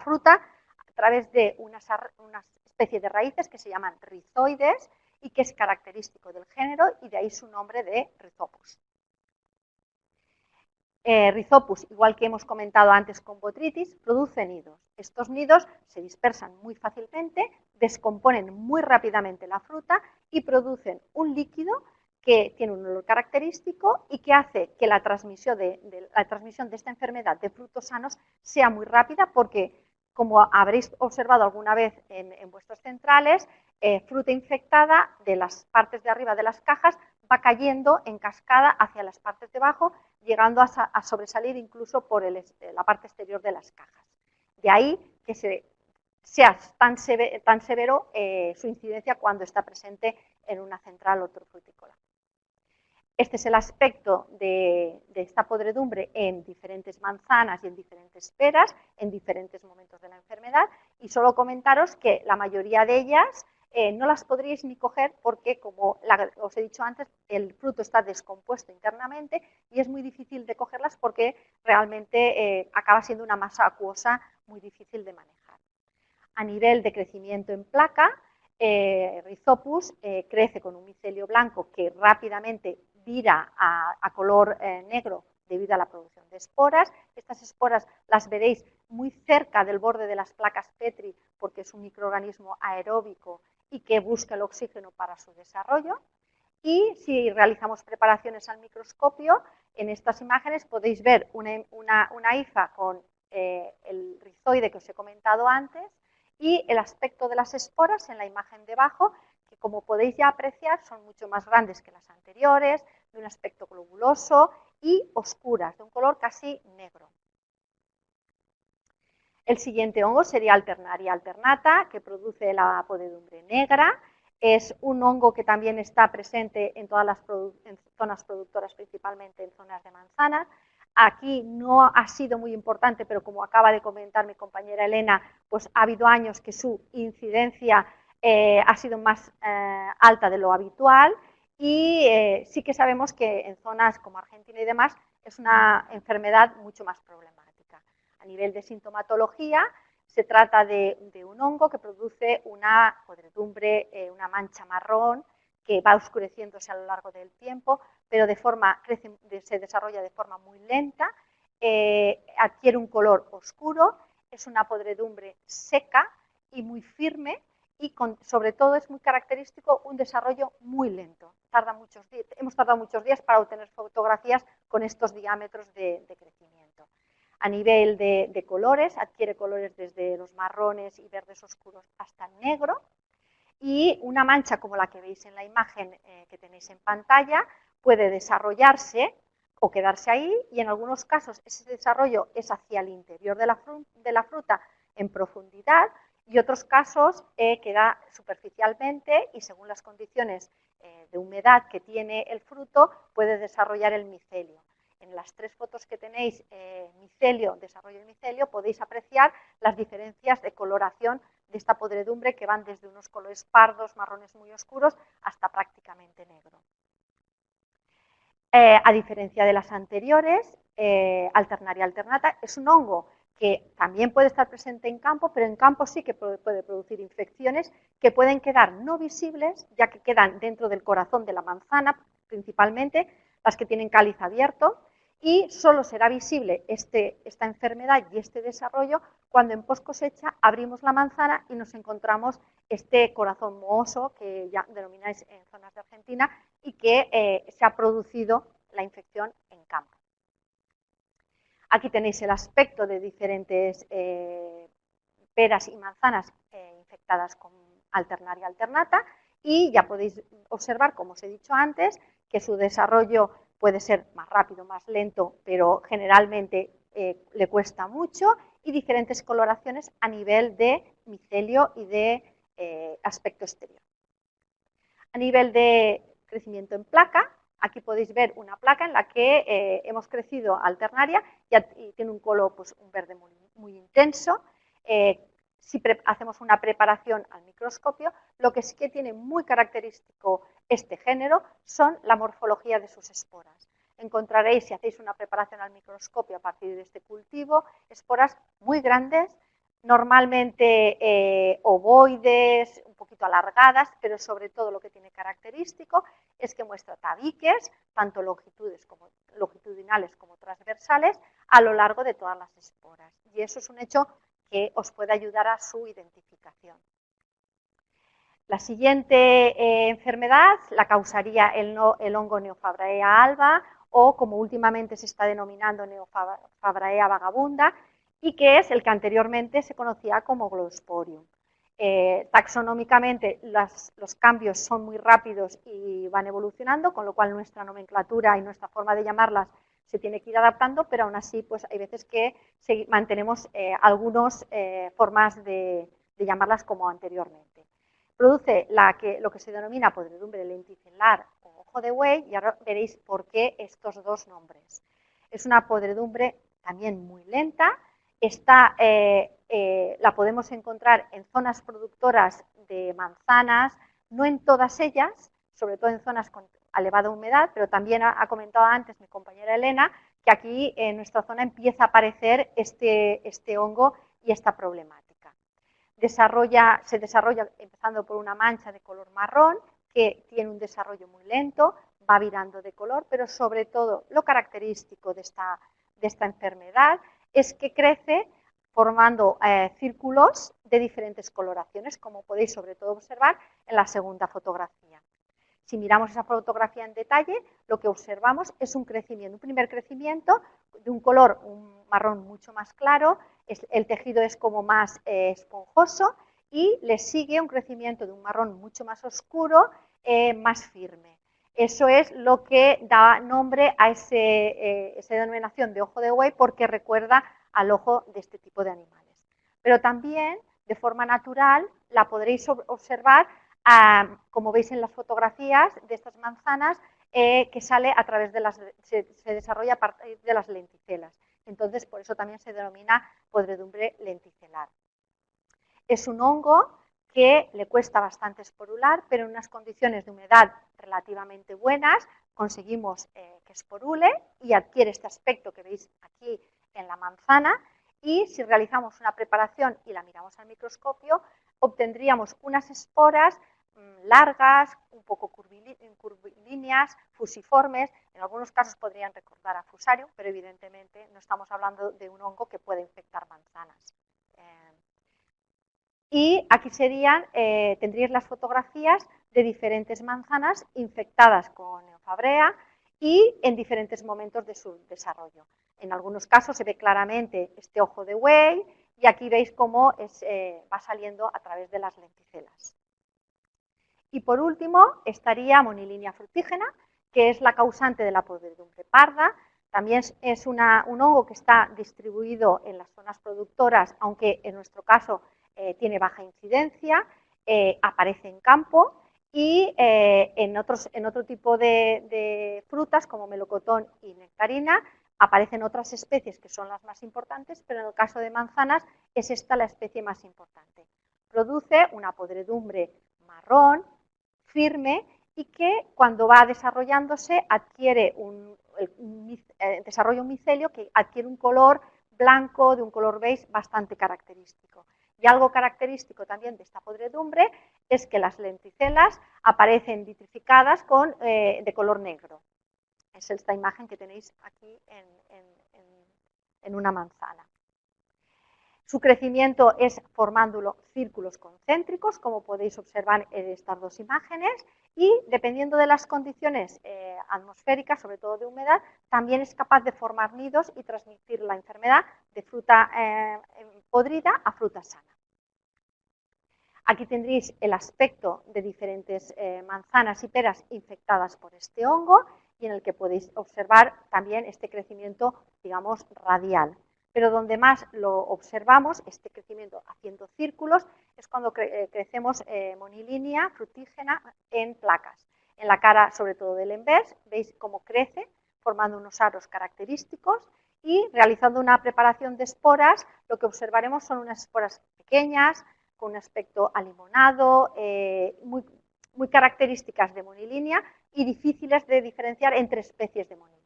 fruta a través de una especie de raíces que se llaman rizoides y que es característico del género y de ahí su nombre de Rhizopus. Rhizopus, igual que hemos comentado antes con Botrytis, produce nidos. Estos nidos se dispersan muy fácilmente, descomponen muy rápidamente la fruta y producen un líquido que tiene un olor característico y que hace que la transmisión de esta enfermedad de frutos sanos sea muy rápida porque, como habréis observado alguna vez en vuestros centrales, fruta infectada de las partes de arriba de las cajas va cayendo en cascada hacia las partes de abajo, llegando a sobresalir incluso por la parte exterior de las cajas. De ahí que sea tan severo su incidencia cuando está presente en una central hortofrutícola. Este es el aspecto de esta podredumbre en diferentes manzanas y en diferentes peras, en diferentes momentos de la enfermedad, y solo comentaros que la mayoría de ellas no las podríais ni coger porque, como os he dicho antes, el fruto está descompuesto internamente y es muy difícil de cogerlas porque realmente acaba siendo una masa acuosa muy difícil de manejar. A nivel de crecimiento en placa, Rhizopus crece con un micelio blanco que rápidamente vira a color negro debido a la producción de esporas. Estas esporas las veréis muy cerca del borde de las placas Petri porque es un microorganismo aeróbico y que busca el oxígeno para su desarrollo. Y si realizamos preparaciones al microscopio, en estas imágenes podéis ver una hifa con el rizoide que os he comentado antes y el aspecto de las esporas en la imagen de abajo, que como podéis ya apreciar son mucho más grandes que las anteriores, de un aspecto globuloso y oscuras, de un color casi negro. El siguiente hongo sería Alternaria alternata, que produce la podredumbre negra. Es un hongo que también está presente en todas las zonas productoras, principalmente en zonas de manzanas. Aquí no ha sido muy importante, pero como acaba de comentar mi compañera Elena, pues ha habido años que su incidencia ha sido más alta de lo habitual y sí que sabemos que en zonas como Argentina y demás es una enfermedad mucho más problemática. A nivel de sintomatología, se trata de un hongo que produce una podredumbre, una mancha marrón que va oscureciéndose a lo largo del tiempo, pero se desarrolla de forma muy lenta, adquiere un color oscuro, es una podredumbre seca y muy firme y sobre todo es muy característico un desarrollo muy lento. Hemos tardado muchos días para obtener fotografías con estos diámetros de crecimiento. A nivel de colores, adquiere colores desde los marrones y verdes oscuros hasta el negro, y una mancha como la que veis en la imagen que tenéis en pantalla puede desarrollarse o quedarse ahí, y en algunos casos ese desarrollo es hacia el interior de la fruta en profundidad, y otros casos queda superficialmente y según las condiciones de humedad que tiene el fruto puede desarrollar el micelio. En las tres fotos que tenéis, desarrollo de micelio, podéis apreciar las diferencias de coloración de esta podredumbre que van desde unos colores pardos, marrones muy oscuros, hasta prácticamente negro. A diferencia de las anteriores, Alternaria alternata es un hongo que también puede estar presente en campo, pero en campo sí que puede producir infecciones que pueden quedar no visibles, ya que quedan dentro del corazón de la manzana, principalmente las que tienen cáliz abierto, y solo será visible esta enfermedad y este desarrollo cuando en post cosecha abrimos la manzana y nos encontramos este corazón mohoso que ya denomináis en zonas de Argentina y que se ha producido la infección en campo. Aquí tenéis el aspecto de diferentes peras y manzanas infectadas con Alternaria alternata, y ya podéis observar, como os he dicho antes, que su desarrollo puede ser más rápido, más lento, pero generalmente le cuesta mucho, y diferentes coloraciones a nivel de micelio y de aspecto exterior. A nivel de crecimiento en placa, aquí podéis ver una placa en la que hemos crecido alternaria y tiene un color, pues, un verde muy intenso. Si hacemos una preparación al microscopio, lo que sí que tiene muy característico este género son la morfología de sus esporas. Encontraréis, si hacéis una preparación al microscopio a partir de este cultivo, esporas muy grandes, normalmente ovoides, un poquito alargadas, pero sobre todo lo que tiene característico es que muestra tabiques, tanto longitudinales como transversales, a lo largo de todas las esporas. Y eso es un hecho que os puede ayudar a su identificación. La siguiente enfermedad la causaría el hongo Neofabraea alba, o como últimamente se está denominando Neofabraea vagabunda, y que es el que anteriormente se conocía como Glosporium. Taxonómicamente los cambios son muy rápidos y van evolucionando, con lo cual nuestra nomenclatura y nuestra forma de llamarlas se tiene que ir adaptando, pero aún así pues hay veces que mantenemos algunas formas de llamarlas como anteriormente. Produce lo que se denomina podredumbre lenticelar o ojo de buey, y ahora veréis por qué estos dos nombres. Es una podredumbre también muy lenta, la podemos encontrar en zonas productoras de manzanas, no en todas ellas, sobre todo en zonas con elevada humedad, pero también ha comentado antes mi compañera Elena que aquí en nuestra zona empieza a aparecer este hongo y esta problemática. Se desarrolla empezando por una mancha de color marrón que tiene un desarrollo muy lento, va virando de color, pero sobre todo lo característico de esta enfermedad es que crece formando círculos de diferentes coloraciones, como podéis sobre todo observar en la segunda fotografía. Si miramos esa fotografía en detalle, lo que observamos es un primer crecimiento de un color, un marrón mucho más claro, el tejido es como más esponjoso, y le sigue un crecimiento de un marrón mucho más oscuro, más firme. Eso es lo que da nombre a esa denominación de ojo de buey, porque recuerda al ojo de este tipo de animales. Pero también, de forma natural, la podréis observar, como veis en las fotografías de estas manzanas, que sale a través se desarrolla a partir de las lenticelas. Entonces, por eso también se denomina podredumbre lenticelar. Es un hongo que le cuesta bastante esporular, pero en unas condiciones de humedad relativamente buenas conseguimos que esporule y adquiere este aspecto que veis aquí en la manzana, y si realizamos una preparación y la miramos al microscopio, obtendríamos unas esporas largas, un poco curvilíneas, fusiformes, en algunos casos podrían recordar a Fusarium, pero evidentemente no estamos hablando de un hongo que puede infectar manzanas. Y aquí tendríais las fotografías de diferentes manzanas infectadas con Neofabrea y en diferentes momentos de su desarrollo. En algunos casos se ve claramente este ojo de buey, y aquí veis cómo va saliendo a través de las lenticelas. Y por último estaría Monilinia frutígena, que es la causante de la podredumbre parda. También es un hongo que está distribuido en las zonas productoras, aunque en nuestro caso tiene baja incidencia, aparece en campo, y en otro tipo de frutas como melocotón y nectarina aparecen otras especies que son las más importantes, pero en el caso de manzanas es esta la especie más importante. Produce una podredumbre marrón, firme, y que cuando va desarrollándose desarrolla un micelio que adquiere un color blanco, de un color beige bastante característico. Y algo característico también de esta podredumbre es que las lenticelas aparecen vitrificadas de color negro. Es esta imagen que tenéis aquí en una manzana. Su crecimiento es formando círculos concéntricos, como podéis observar en estas dos imágenes, y dependiendo de las condiciones atmosféricas, sobre todo de humedad, también es capaz de formar nidos y transmitir la enfermedad de fruta podrida a fruta sana. Aquí tendréis el aspecto de diferentes manzanas y peras infectadas por este hongo y en el que podéis observar también este crecimiento, digamos, radial. Pero donde más lo observamos, este crecimiento haciendo círculos, es cuando crecemos monilinia frutígena en placas. En la cara, sobre todo del envers, veis cómo crece, formando unos aros característicos y realizando una preparación de esporas, lo que observaremos son unas esporas pequeñas, con un aspecto alimonado, muy características de monilinia y difíciles de diferenciar entre especies de monilinia.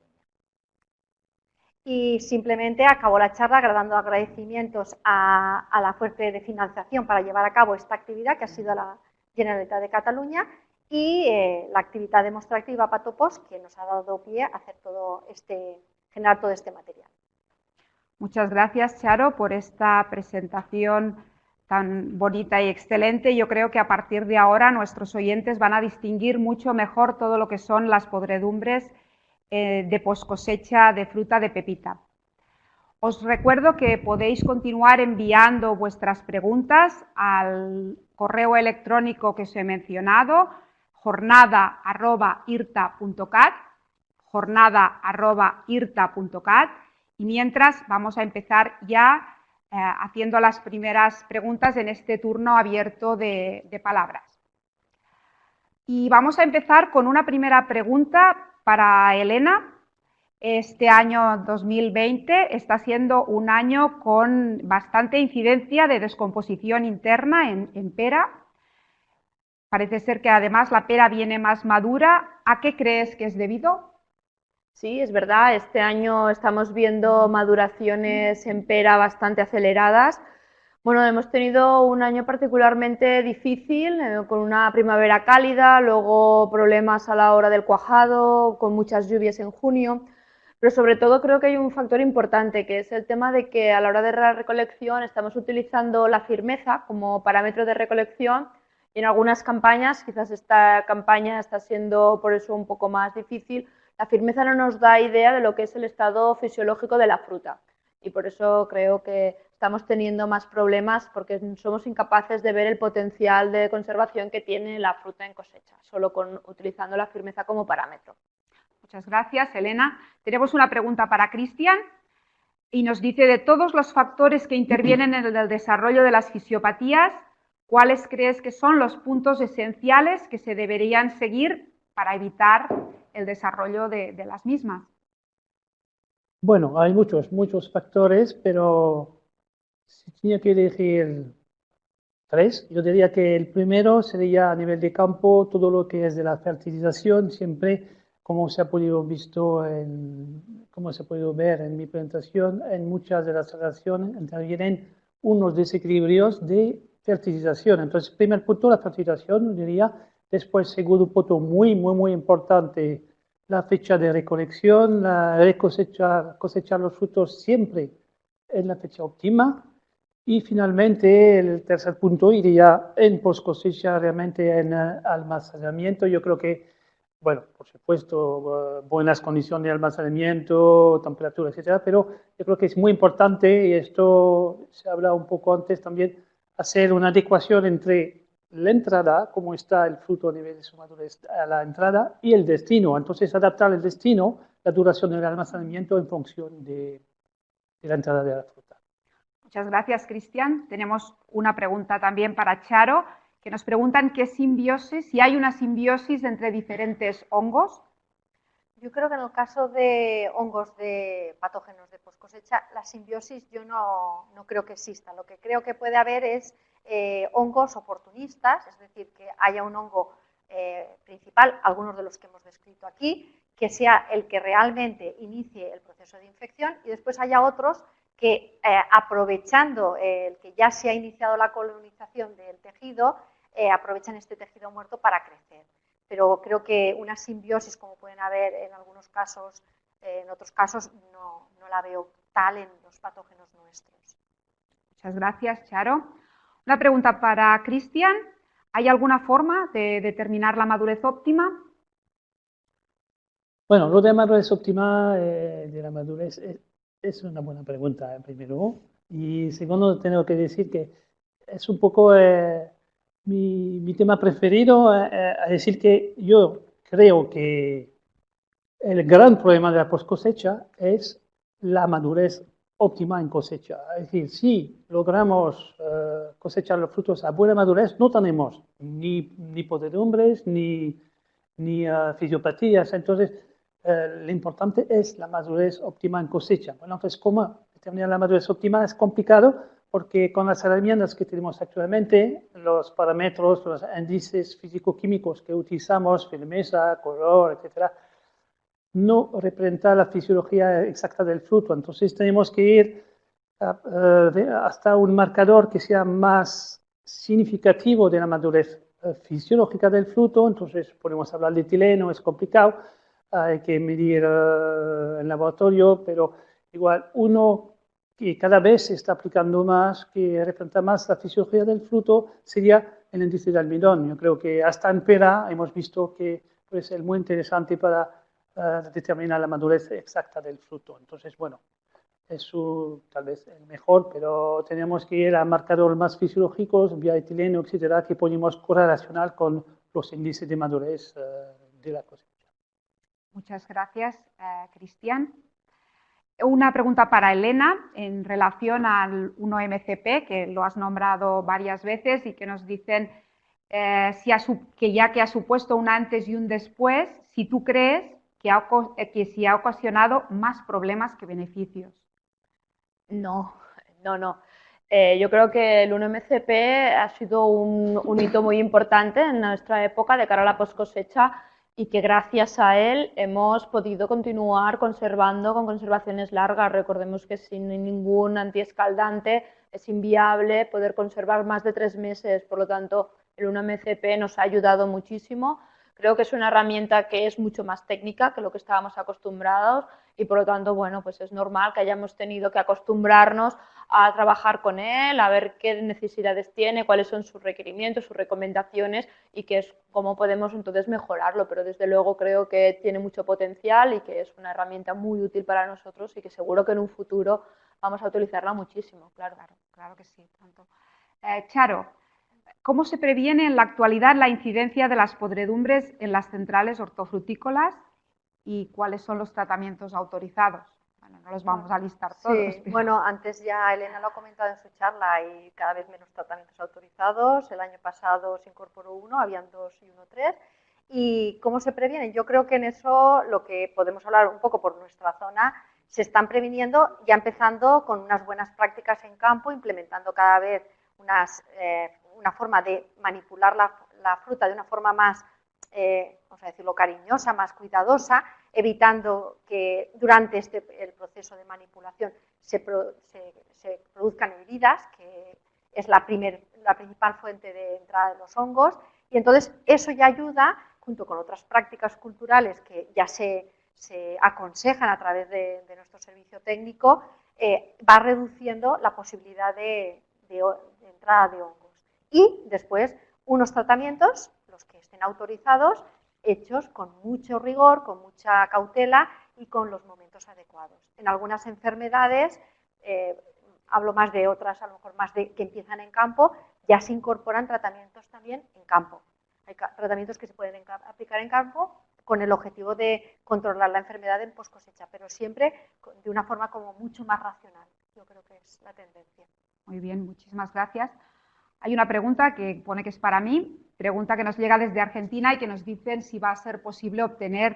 Y simplemente acabó la charla dando agradecimientos a la fuente de financiación para llevar a cabo esta actividad, que ha sido la Generalitat de Cataluña, y la actividad demostrativa Patopos, que nos ha dado pie a hacer generar todo este material. Muchas gracias, Charo, por esta presentación tan bonita y excelente. Yo creo que a partir de ahora nuestros oyentes van a distinguir mucho mejor todo lo que son las podredumbres de poscosecha de fruta de pepita. Os recuerdo que podéis continuar enviando vuestras preguntas al correo electrónico que os he mencionado, jornada@irta.cat, jornada@irta.cat, y mientras vamos a empezar ya haciendo las primeras preguntas en este turno abierto de palabras. Y vamos a empezar con una primera pregunta para Elena. Este año 2020 está siendo un año con bastante incidencia de descomposición interna en pera. Parece ser que además la pera viene más madura. ¿A qué crees que es debido? Sí, es verdad, este año estamos viendo maduraciones en pera bastante aceleradas. Bueno, hemos tenido un año particularmente difícil, con una primavera cálida, luego problemas a la hora del cuajado, con muchas lluvias en junio, pero sobre todo creo que hay un factor importante, que es el tema de que a la hora de la recolección estamos utilizando la firmeza como parámetro de recolección y en algunas campañas, quizás esta campaña está siendo por eso un poco más difícil, la firmeza no nos da idea de lo que es el estado fisiológico de la fruta y por eso creo que estamos teniendo más problemas porque somos incapaces de ver el potencial de conservación que tiene la fruta en cosecha, solo utilizando la firmeza como parámetro. Muchas gracias, Elena. Tenemos una pregunta para Cristian y nos dice: de todos los factores que intervienen en el desarrollo de las fisiopatías, ¿cuáles crees que son los puntos esenciales que se deberían seguir para evitar el desarrollo de las mismas? Bueno, hay muchos factores, pero si tenía que elegir tres, yo diría que el primero sería a nivel de campo todo lo que es de la fertilización, siempre como se ha podido ver en mi presentación, en muchas de las relaciones intervienen unos desequilibrios de fertilización. Entonces, primer punto, la fertilización, diría. Después, segundo punto, muy importante, la fecha de recolección, cosechar los frutos siempre en la fecha óptima. Y finalmente, el tercer punto iría en post cosecha, realmente en almacenamiento. Yo creo que, bueno, por supuesto, buenas condiciones de almacenamiento, temperatura, etcétera, pero yo creo que es muy importante, y esto se habla un poco antes también, hacer una adecuación entre la entrada, cómo está el fruto a nivel de su madurez a la entrada, y el destino. Entonces, adaptar el destino, la duración del almacenamiento en función de la entrada de la fruta. Muchas gracias, Cristian. Tenemos una pregunta también para Charo, que nos preguntan qué simbiosis, si hay una simbiosis entre diferentes hongos. Yo creo que en el caso de hongos de patógenos de poscosecha, la simbiosis yo no creo que exista. Lo que creo que puede haber es hongos oportunistas, es decir, que haya un hongo principal, algunos de los que hemos descrito aquí, que sea el que realmente inicie el proceso de infección, y después haya otros que aprovechando el que ya se ha iniciado la colonización del tejido, aprovechan este tejido muerto para crecer. Pero creo que una simbiosis, como pueden haber en algunos casos, en otros casos no la veo tal en los patógenos nuestros. Muchas gracias, Charo. Una pregunta para Cristian. ¿Hay alguna forma de determinar la madurez óptima? Bueno, lo de madurez óptima, de la madurez, es una buena pregunta, primero. Y segundo, tengo que decir que es un poco mi tema preferido, es decir que yo creo que el gran problema de la post cosecha es la madurez óptima en cosecha. Es decir, si logramos cosechar los frutos a buena madurez, no tenemos ni podredumbres ni fisiopatías. Entonces, lo importante es la madurez óptima en cosecha. Bueno, entonces, ¿cómo determinar la madurez óptima? Es complicado porque con las herramientas que tenemos actualmente, los parámetros, los índices físico-químicos que utilizamos, firmeza, color, etcétera, no representa la fisiología exacta del fruto. Entonces tenemos que ir hasta un marcador que sea más significativo de la madurez fisiológica del fruto. Entonces podemos hablar de etileno, es complicado, hay que medir en laboratorio, pero igual uno que cada vez se está aplicando más, que representa más la fisiología del fruto, sería el índice de almidón. Yo creo que hasta en pera hemos visto que puede ser muy interesante para determinar la madurez exacta del fruto. Entonces, bueno, es tal vez el mejor, pero tenemos que ir a marcadores más fisiológicos, vía etileno, etcétera, que podemos correlacionar con los índices de madurez de la cosecha. Muchas gracias, Cristian. Una pregunta para Elena en relación al 1-MCP, que lo has nombrado varias veces y que nos dicen que ya que ha supuesto un antes y un después, si tú crees que sí ha ocasionado más problemas que beneficios. No. Yo creo que el 1-MCP ha sido un hito muy importante en nuestra época de cara a la post cosecha y que gracias a él hemos podido continuar conservando con conservaciones largas. Recordemos que sin ningún antiescaldante es inviable poder conservar más de 3 meses, por lo tanto el 1-MCP nos ha ayudado muchísimo. Creo que es una herramienta que es mucho más técnica que lo que estábamos acostumbrados y por lo tanto, bueno, pues es normal que hayamos tenido que acostumbrarnos a trabajar con él, a ver qué necesidades tiene, cuáles son sus requerimientos, sus recomendaciones y qué es, cómo podemos entonces mejorarlo. Pero desde luego creo que tiene mucho potencial y que es una herramienta muy útil para nosotros y que seguro que en un futuro vamos a utilizarla muchísimo, claro. Claro que sí. Tanto. Charo, ¿cómo se previene en la actualidad la incidencia de las podredumbres en las centrales hortofrutícolas y cuáles son los tratamientos autorizados? Bueno, no los vamos a listar todos. Sí, bueno, antes ya Elena lo ha comentado en su charla, hay cada vez menos tratamientos autorizados. El año pasado se incorporó uno, habían 2 y 1-3. ¿Y cómo se previenen? Yo creo que en eso lo que podemos hablar un poco por nuestra zona, se están previniendo ya empezando con unas buenas prácticas en campo, implementando cada vez una forma de manipular la fruta de una forma más, vamos a decirlo, cariñosa, más cuidadosa, evitando que durante el proceso de manipulación se produzcan heridas, que es la principal fuente de entrada de los hongos, y entonces eso ya ayuda, junto con otras prácticas culturales que ya se aconsejan a través de nuestro servicio técnico, va reduciendo la posibilidad de entrada de hongos. Y después unos tratamientos, los que estén autorizados, hechos con mucho rigor, con mucha cautela y con los momentos adecuados. En algunas enfermedades, hablo más de otras, a lo mejor más de que empiezan en campo, ya se incorporan tratamientos también en campo. Hay tratamientos que se pueden aplicar en campo con el objetivo de controlar la enfermedad en post cosecha, pero siempre de una forma como mucho más racional. Yo creo que es la tendencia. Muy bien, muchísimas gracias. Hay una pregunta que pone que es para mí, pregunta que nos llega desde Argentina y que nos dicen si va a ser posible obtener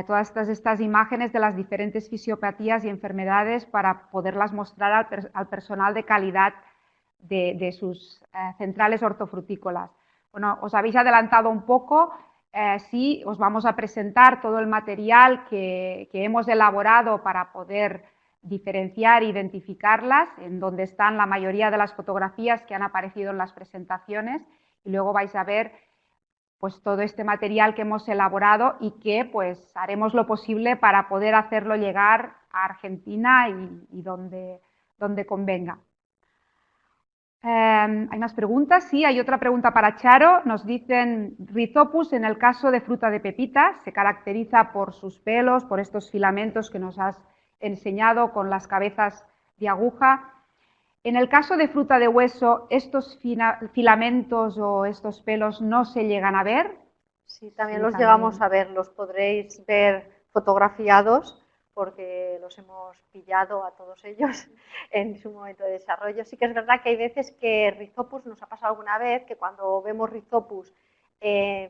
todas estas imágenes de las diferentes fisiopatías y enfermedades para poderlas mostrar al personal de calidad de sus centrales hortofrutícolas. Bueno, os habéis adelantado un poco, sí, os vamos a presentar todo el material que hemos elaborado para poder diferenciar e identificarlas, en donde están la mayoría de las fotografías que han aparecido en las presentaciones, y luego vais a ver pues todo este material que hemos elaborado y que pues haremos lo posible para poder hacerlo llegar a Argentina y donde convenga. ¿Hay más preguntas? Sí, hay otra pregunta para Charo. Nos dicen, Rhizopus en el caso de fruta de pepita se caracteriza por sus pelos, por estos filamentos que nos has enseñado con las cabezas de aguja. En el caso de fruta de hueso, ¿estos filamentos o estos pelos no se llegan a ver? Sí, también Sí, los también. llegamos a ver, los podréis ver fotografiados porque los hemos pillado a todos ellos en su momento de desarrollo. Sí que es verdad que hay veces que Rhizopus, nos ha pasado alguna vez, que cuando vemos Rhizopus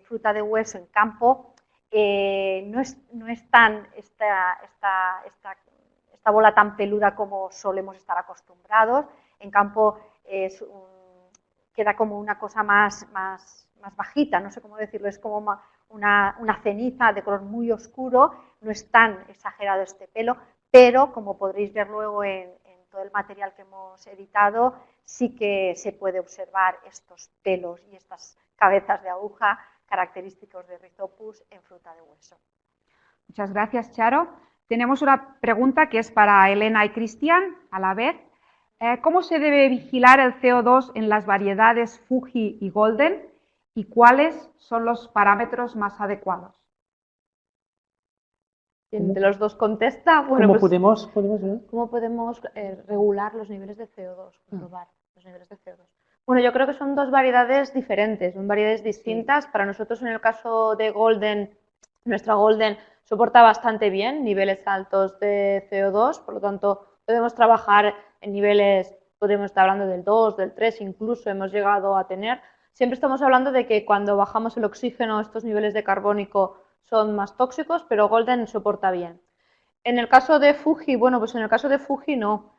fruta de hueso en campo, no es tan esta bola tan peluda como solemos estar acostumbrados. En campo queda como una cosa más bajita, no sé cómo decirlo, es como una ceniza de color muy oscuro, no es tan exagerado este pelo, pero como podréis ver luego en todo el material que hemos editado, sí que se puede observar estos pelos y estas cabezas de aguja característicos de Rhizopus en fruta de hueso. Muchas gracias, Charo. Tenemos una pregunta que es para Elena y Cristian a la vez. ¿Cómo se debe vigilar el CO2 en las variedades Fuji y Golden y cuáles son los parámetros más adecuados? ¿Quién de los dos contesta? Bueno, ¿Cómo pues, podemos ¿cómo podemos regular los niveles de CO2? Controlar los niveles de CO2. Bueno, yo creo que son dos variedades diferentes, son variedades distintas. Para nosotros, en el caso de Golden, nuestra Golden soporta bastante bien niveles altos de CO2, por lo tanto, podemos trabajar en niveles, podemos estar hablando del 2, del 3, incluso hemos llegado a tener. Siempre estamos hablando de que cuando bajamos el oxígeno, estos niveles de carbónico son más tóxicos, pero Golden soporta bien. En el caso de Fuji, bueno, pues en el caso de Fuji no.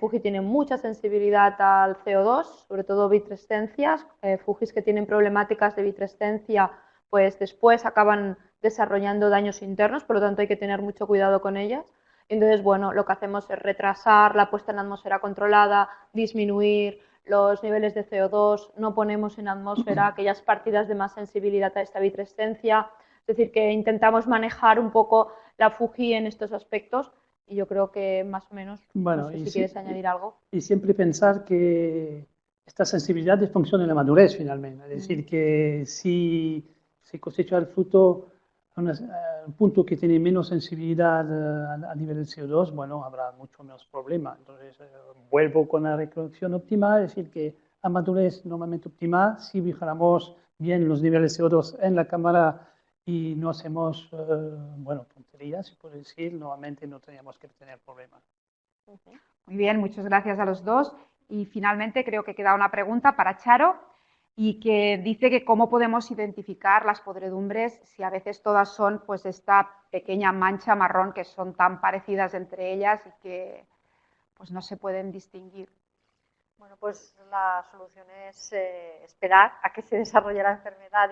Fuji tiene mucha sensibilidad al CO2, sobre todo vitrescencias. Fujis que tienen problemáticas de vitrescencia, pues después acaban desarrollando daños internos, por lo tanto hay que tener mucho cuidado con ellas. Entonces, bueno, lo que hacemos es retrasar la puesta en atmósfera controlada, disminuir los niveles de CO2, no ponemos en atmósfera aquellas partidas de más sensibilidad a esta vitrescencia. Es decir, que intentamos manejar un poco la Fuji en estos aspectos y yo creo que más o menos, Bueno, no sé si quieres añadir algo. Y siempre pensar que esta sensibilidad es función de la madurez finalmente. Es decir, que si se cosecha el fruto a un punto que tiene menos sensibilidad a nivel del CO2, bueno, habrá mucho menos problema. Entonces, vuelvo con la recolección óptima, es decir, que a madurez normalmente óptima, si vigilamos bien los niveles de CO2 en la cámara y no hacemos, bueno, tonterías, se puede decir, normalmente no tendríamos que tener problemas. Muy bien, muchas gracias a los dos. Y finalmente creo que queda una pregunta para Charo y que dice que cómo podemos identificar las podredumbres si a veces todas son pues esta pequeña mancha marrón que son tan parecidas entre ellas y que pues no se pueden distinguir. Bueno, pues la solución es esperar a que se desarrolle la enfermedad.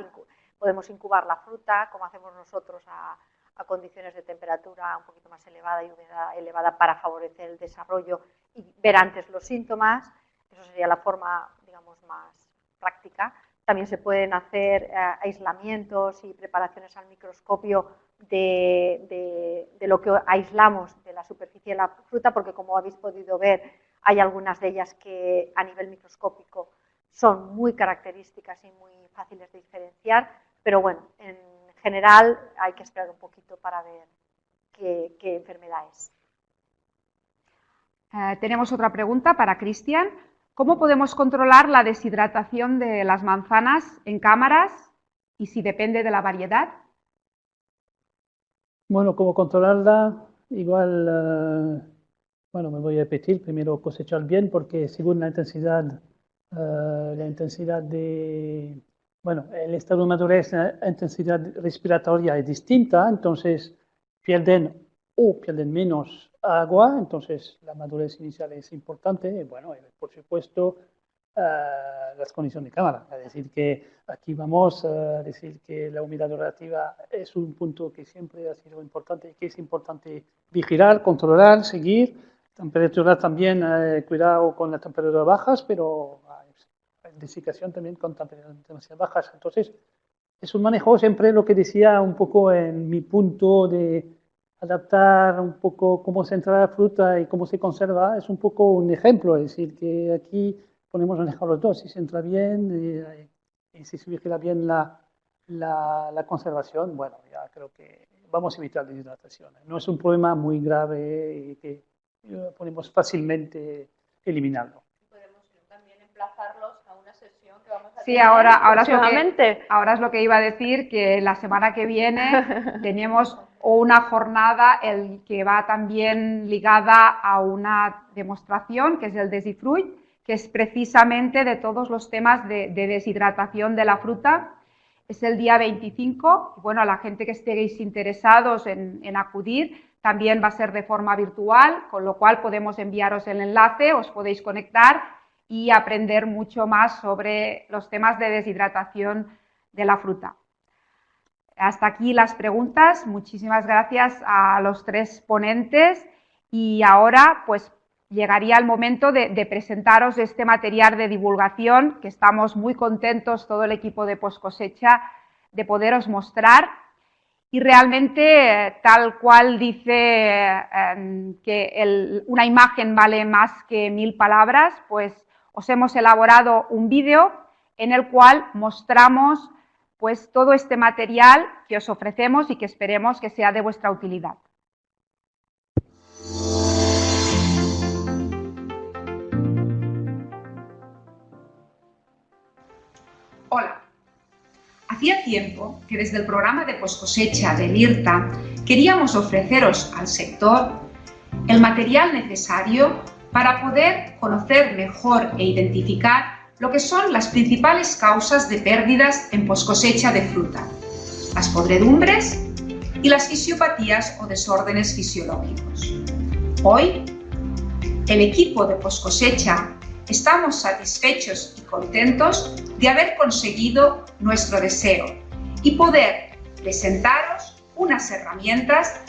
Podemos incubar la fruta, como hacemos nosotros, a condiciones de temperatura un poquito más elevada y humedad elevada para favorecer el desarrollo y ver antes los síntomas. Eso sería la forma, digamos, más práctica. También se pueden hacer aislamientos y preparaciones al microscopio de lo que aislamos de la superficie de la fruta, porque como habéis podido ver, hay algunas de ellas que a nivel microscópico son muy características y muy fáciles de diferenciar, pero bueno, en general hay que esperar un poquito para ver qué enfermedad es. Tenemos otra pregunta para Cristian. ¿Cómo podemos controlar la deshidratación de las manzanas en cámaras y si depende de la variedad? Bueno, ¿cómo controlarla? Igual, bueno, me voy a repetir, primero cosechar bien porque según la intensidad de, bueno, el estado de madurez, la intensidad respiratoria es distinta, entonces pierden menos agua, entonces la madurez inicial es importante, y bueno, y por supuesto las condiciones de cámara, es decir, que aquí vamos a decir que la humedad relativa es un punto que siempre ha sido importante y que es importante vigilar, controlar, seguir, temperatura también, cuidado con las temperaturas bajas, pero desiccación también con temperaturas demasiado bajas, entonces es un manejo siempre lo que decía un poco en mi punto de adaptar un poco cómo se entra la fruta y cómo se conserva, es un poco un ejemplo, es decir, que aquí ponemos un ejemplo los dos, si se entra bien y si se vigila bien la conservación, bueno, ya creo que vamos a evitar la deshidratación. No es un problema muy grave y que podemos fácilmente eliminarlo. ¿no? Que vamos a Sí, tener ahora próximamente. ahora es lo que iba a decir, que la semana que viene tenemos una jornada que va también ligada a una demostración, que es el Desifruit, que es precisamente de todos los temas de deshidratación de la fruta. Es el día 25, bueno, a la gente que estéis interesados en acudir, también va a ser de forma virtual, con lo cual podemos enviaros el enlace, os podéis conectar y aprender mucho más sobre los temas de deshidratación de la fruta. Hasta aquí las preguntas. Muchísimas gracias a los tres ponentes y ahora pues llegaría el momento de presentaros este material de divulgación que estamos muy contentos todo el equipo de Post Cosecha de poderos mostrar. Y realmente, tal cual dice que una imagen vale más que 1000 palabras, pues os hemos elaborado un vídeo en el cual mostramos pues todo este material que os ofrecemos y que esperemos que sea de vuestra utilidad. Hola. Hacía tiempo que desde el programa de poscosecha del IRTA queríamos ofreceros al sector el material necesario para poder conocer mejor e identificar lo que son las principales causas de pérdidas en poscosecha de fruta, las podredumbres y las fisiopatías o desórdenes fisiológicos. Hoy, el equipo de poscosecha estamos satisfechos y contentos de haber conseguido nuestro deseo y poder presentaros unas herramientas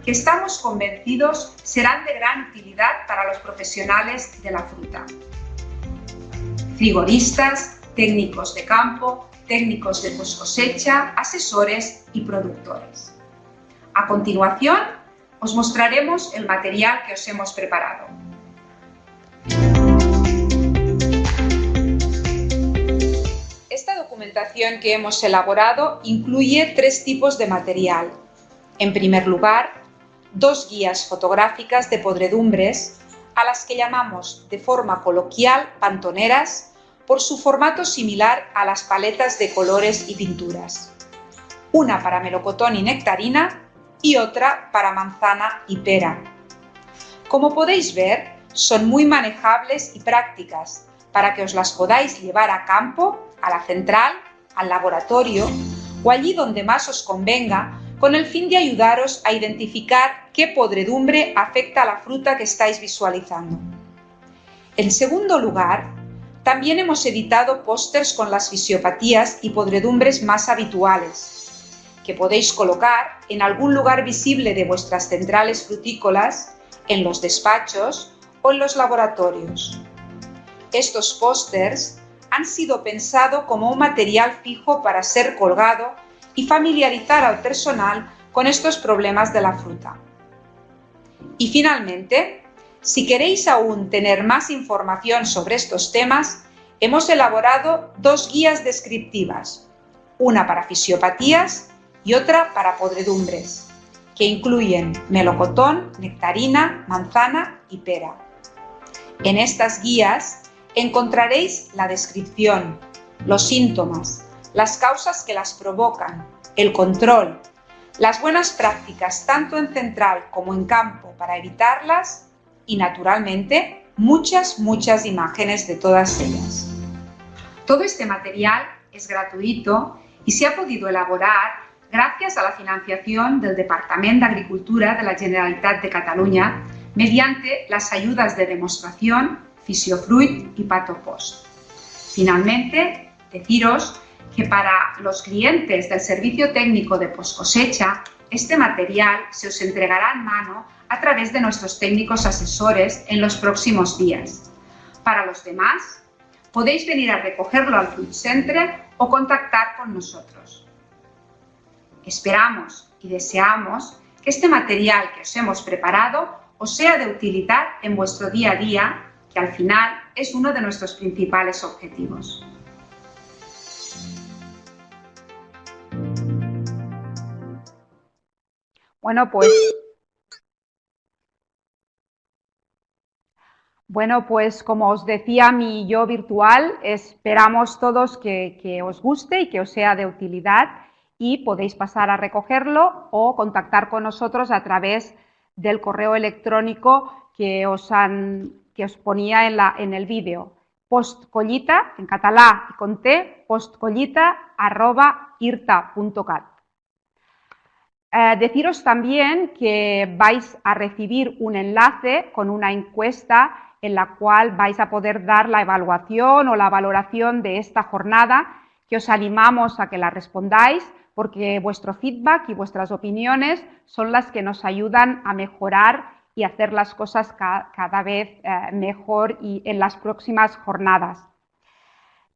que estamos convencidos serán de gran utilidad para los profesionales de la fruta. Frigoristas, técnicos de campo, técnicos de poscosecha, asesores y productores. A continuación, os mostraremos el material que os hemos preparado. Esta documentación que hemos elaborado incluye 3 tipos de material. En primer lugar, 2 guías fotográficas de podredumbres, a las que llamamos de forma coloquial pantoneras, por su formato similar a las paletas de colores y pinturas. Una para melocotón y nectarina y otra para manzana y pera. Como podéis ver, son muy manejables y prácticas para que os las podáis llevar a campo, a la central, al laboratorio o allí donde más os convenga, con el fin de ayudaros a identificar qué podredumbre afecta a la fruta que estáis visualizando. En segundo lugar, también hemos editado pósters con las fisiopatías y podredumbres más habituales, que podéis colocar en algún lugar visible de vuestras centrales frutícolas, en los despachos o en los laboratorios. Estos pósters han sido pensados como un material fijo para ser colgado y familiarizar al personal con estos problemas de la fruta. Y finalmente, si queréis aún tener más información sobre estos temas, hemos elaborado 2 guías descriptivas, una para fisiopatías y otra para podredumbres, que incluyen melocotón, nectarina, manzana y pera. En estas guías encontraréis la descripción, los síntomas, las causas que las provocan, el control, las buenas prácticas tanto en central como en campo para evitarlas y, naturalmente, muchas imágenes de todas ellas. Todo este material es gratuito y se ha podido elaborar gracias a la financiación del Departament d'Agricultura de la Generalitat de Catalunya mediante las ayudas de demostración Fisiofruit y Patopost. Finalmente, deciros que para los clientes del servicio técnico de poscosecha, este material se os entregará en mano a través de nuestros técnicos asesores en los próximos días. Para los demás, podéis venir a recogerlo al Fruit Center o contactar con nosotros. Esperamos y deseamos que este material que os hemos preparado os sea de utilidad en vuestro día a día, que al final es uno de nuestros principales objetivos. Bueno, Bueno, pues como os decía mi yo virtual, esperamos todos que os guste y que os sea de utilidad y podéis pasar a recogerlo o contactar con nosotros a través del correo electrónico que os ponía en el vídeo. Postcollita, en català y con T, postcollita@irta.cat. Deciros también que vais a recibir un enlace con una encuesta en la cual vais a poder dar la evaluación o la valoración de esta jornada, que os animamos a que la respondáis, porque vuestro feedback y vuestras opiniones son las que nos ayudan a mejorar y hacer las cosas cada vez mejor y en las próximas jornadas.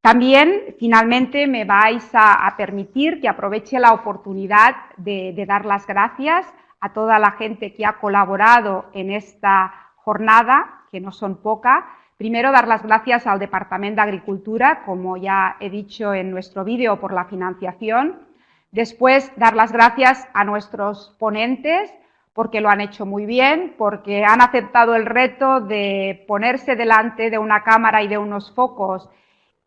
También, finalmente, me vais a permitir que aproveche la oportunidad de dar las gracias a toda la gente que ha colaborado en esta jornada, que no son poca. Primero, dar las gracias al Departamento de Agricultura, como ya he dicho en nuestro vídeo, por la financiación. Después, dar las gracias a nuestros ponentes, porque lo han hecho muy bien, porque han aceptado el reto de ponerse delante de una cámara y de unos focos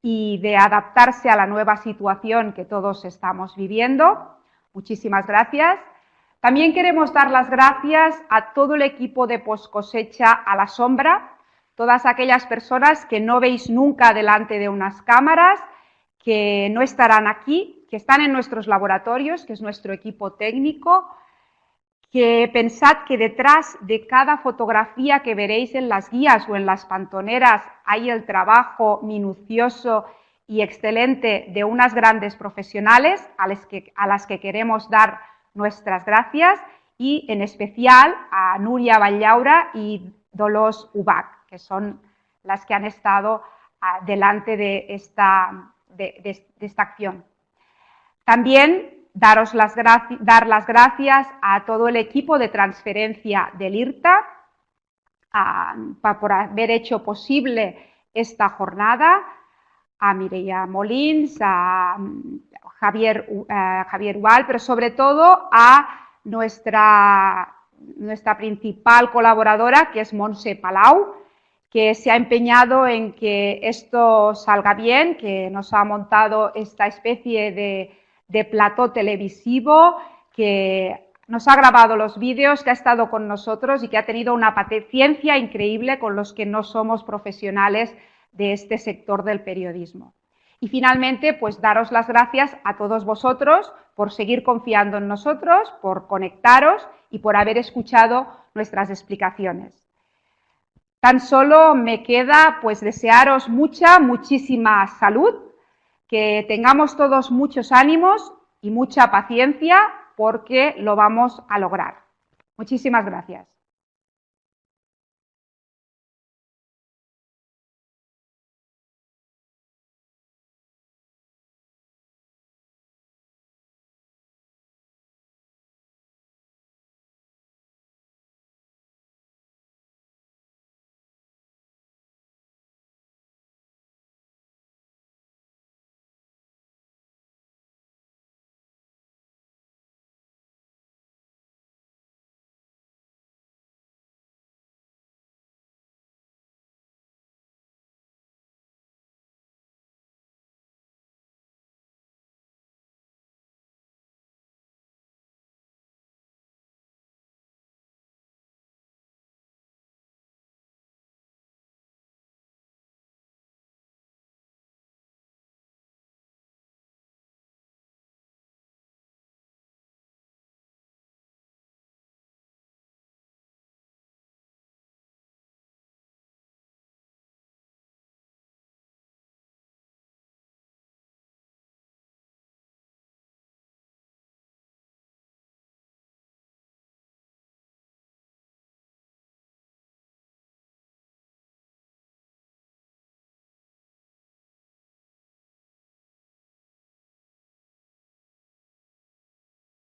y de adaptarse a la nueva situación que todos estamos viviendo. Muchísimas gracias. También queremos dar las gracias a todo el equipo de Postcosecha a la Sombra, todas aquellas personas que no veis nunca delante de unas cámaras, que no estarán aquí, que están en nuestros laboratorios, que es nuestro equipo técnico, que pensad que detrás de cada fotografía que veréis en las guías o en las pantoneras hay el trabajo minucioso y excelente de unas grandes profesionales a las que queremos dar nuestras gracias, y en especial a Núria Ballaura y Dolors Ubach, que son las que han estado delante de esta acción. También dar las gracias a todo el equipo de transferencia del IRTA por haber hecho posible esta jornada, a Mireia Molins, a Javier Ubal, pero sobre todo a nuestra principal colaboradora, que es Montse Palau, que se ha empeñado en que esto salga bien, que nos ha montado esta especie de plató televisivo, que nos ha grabado los vídeos, que ha estado con nosotros y que ha tenido una paciencia increíble con los que no somos profesionales de este sector del periodismo. Y finalmente, pues daros las gracias a todos vosotros por seguir confiando en nosotros, por conectaros y por haber escuchado nuestras explicaciones. Tan solo me queda pues desearos muchísima salud, que tengamos todos muchos ánimos y mucha paciencia, porque lo vamos a lograr. Muchísimas gracias.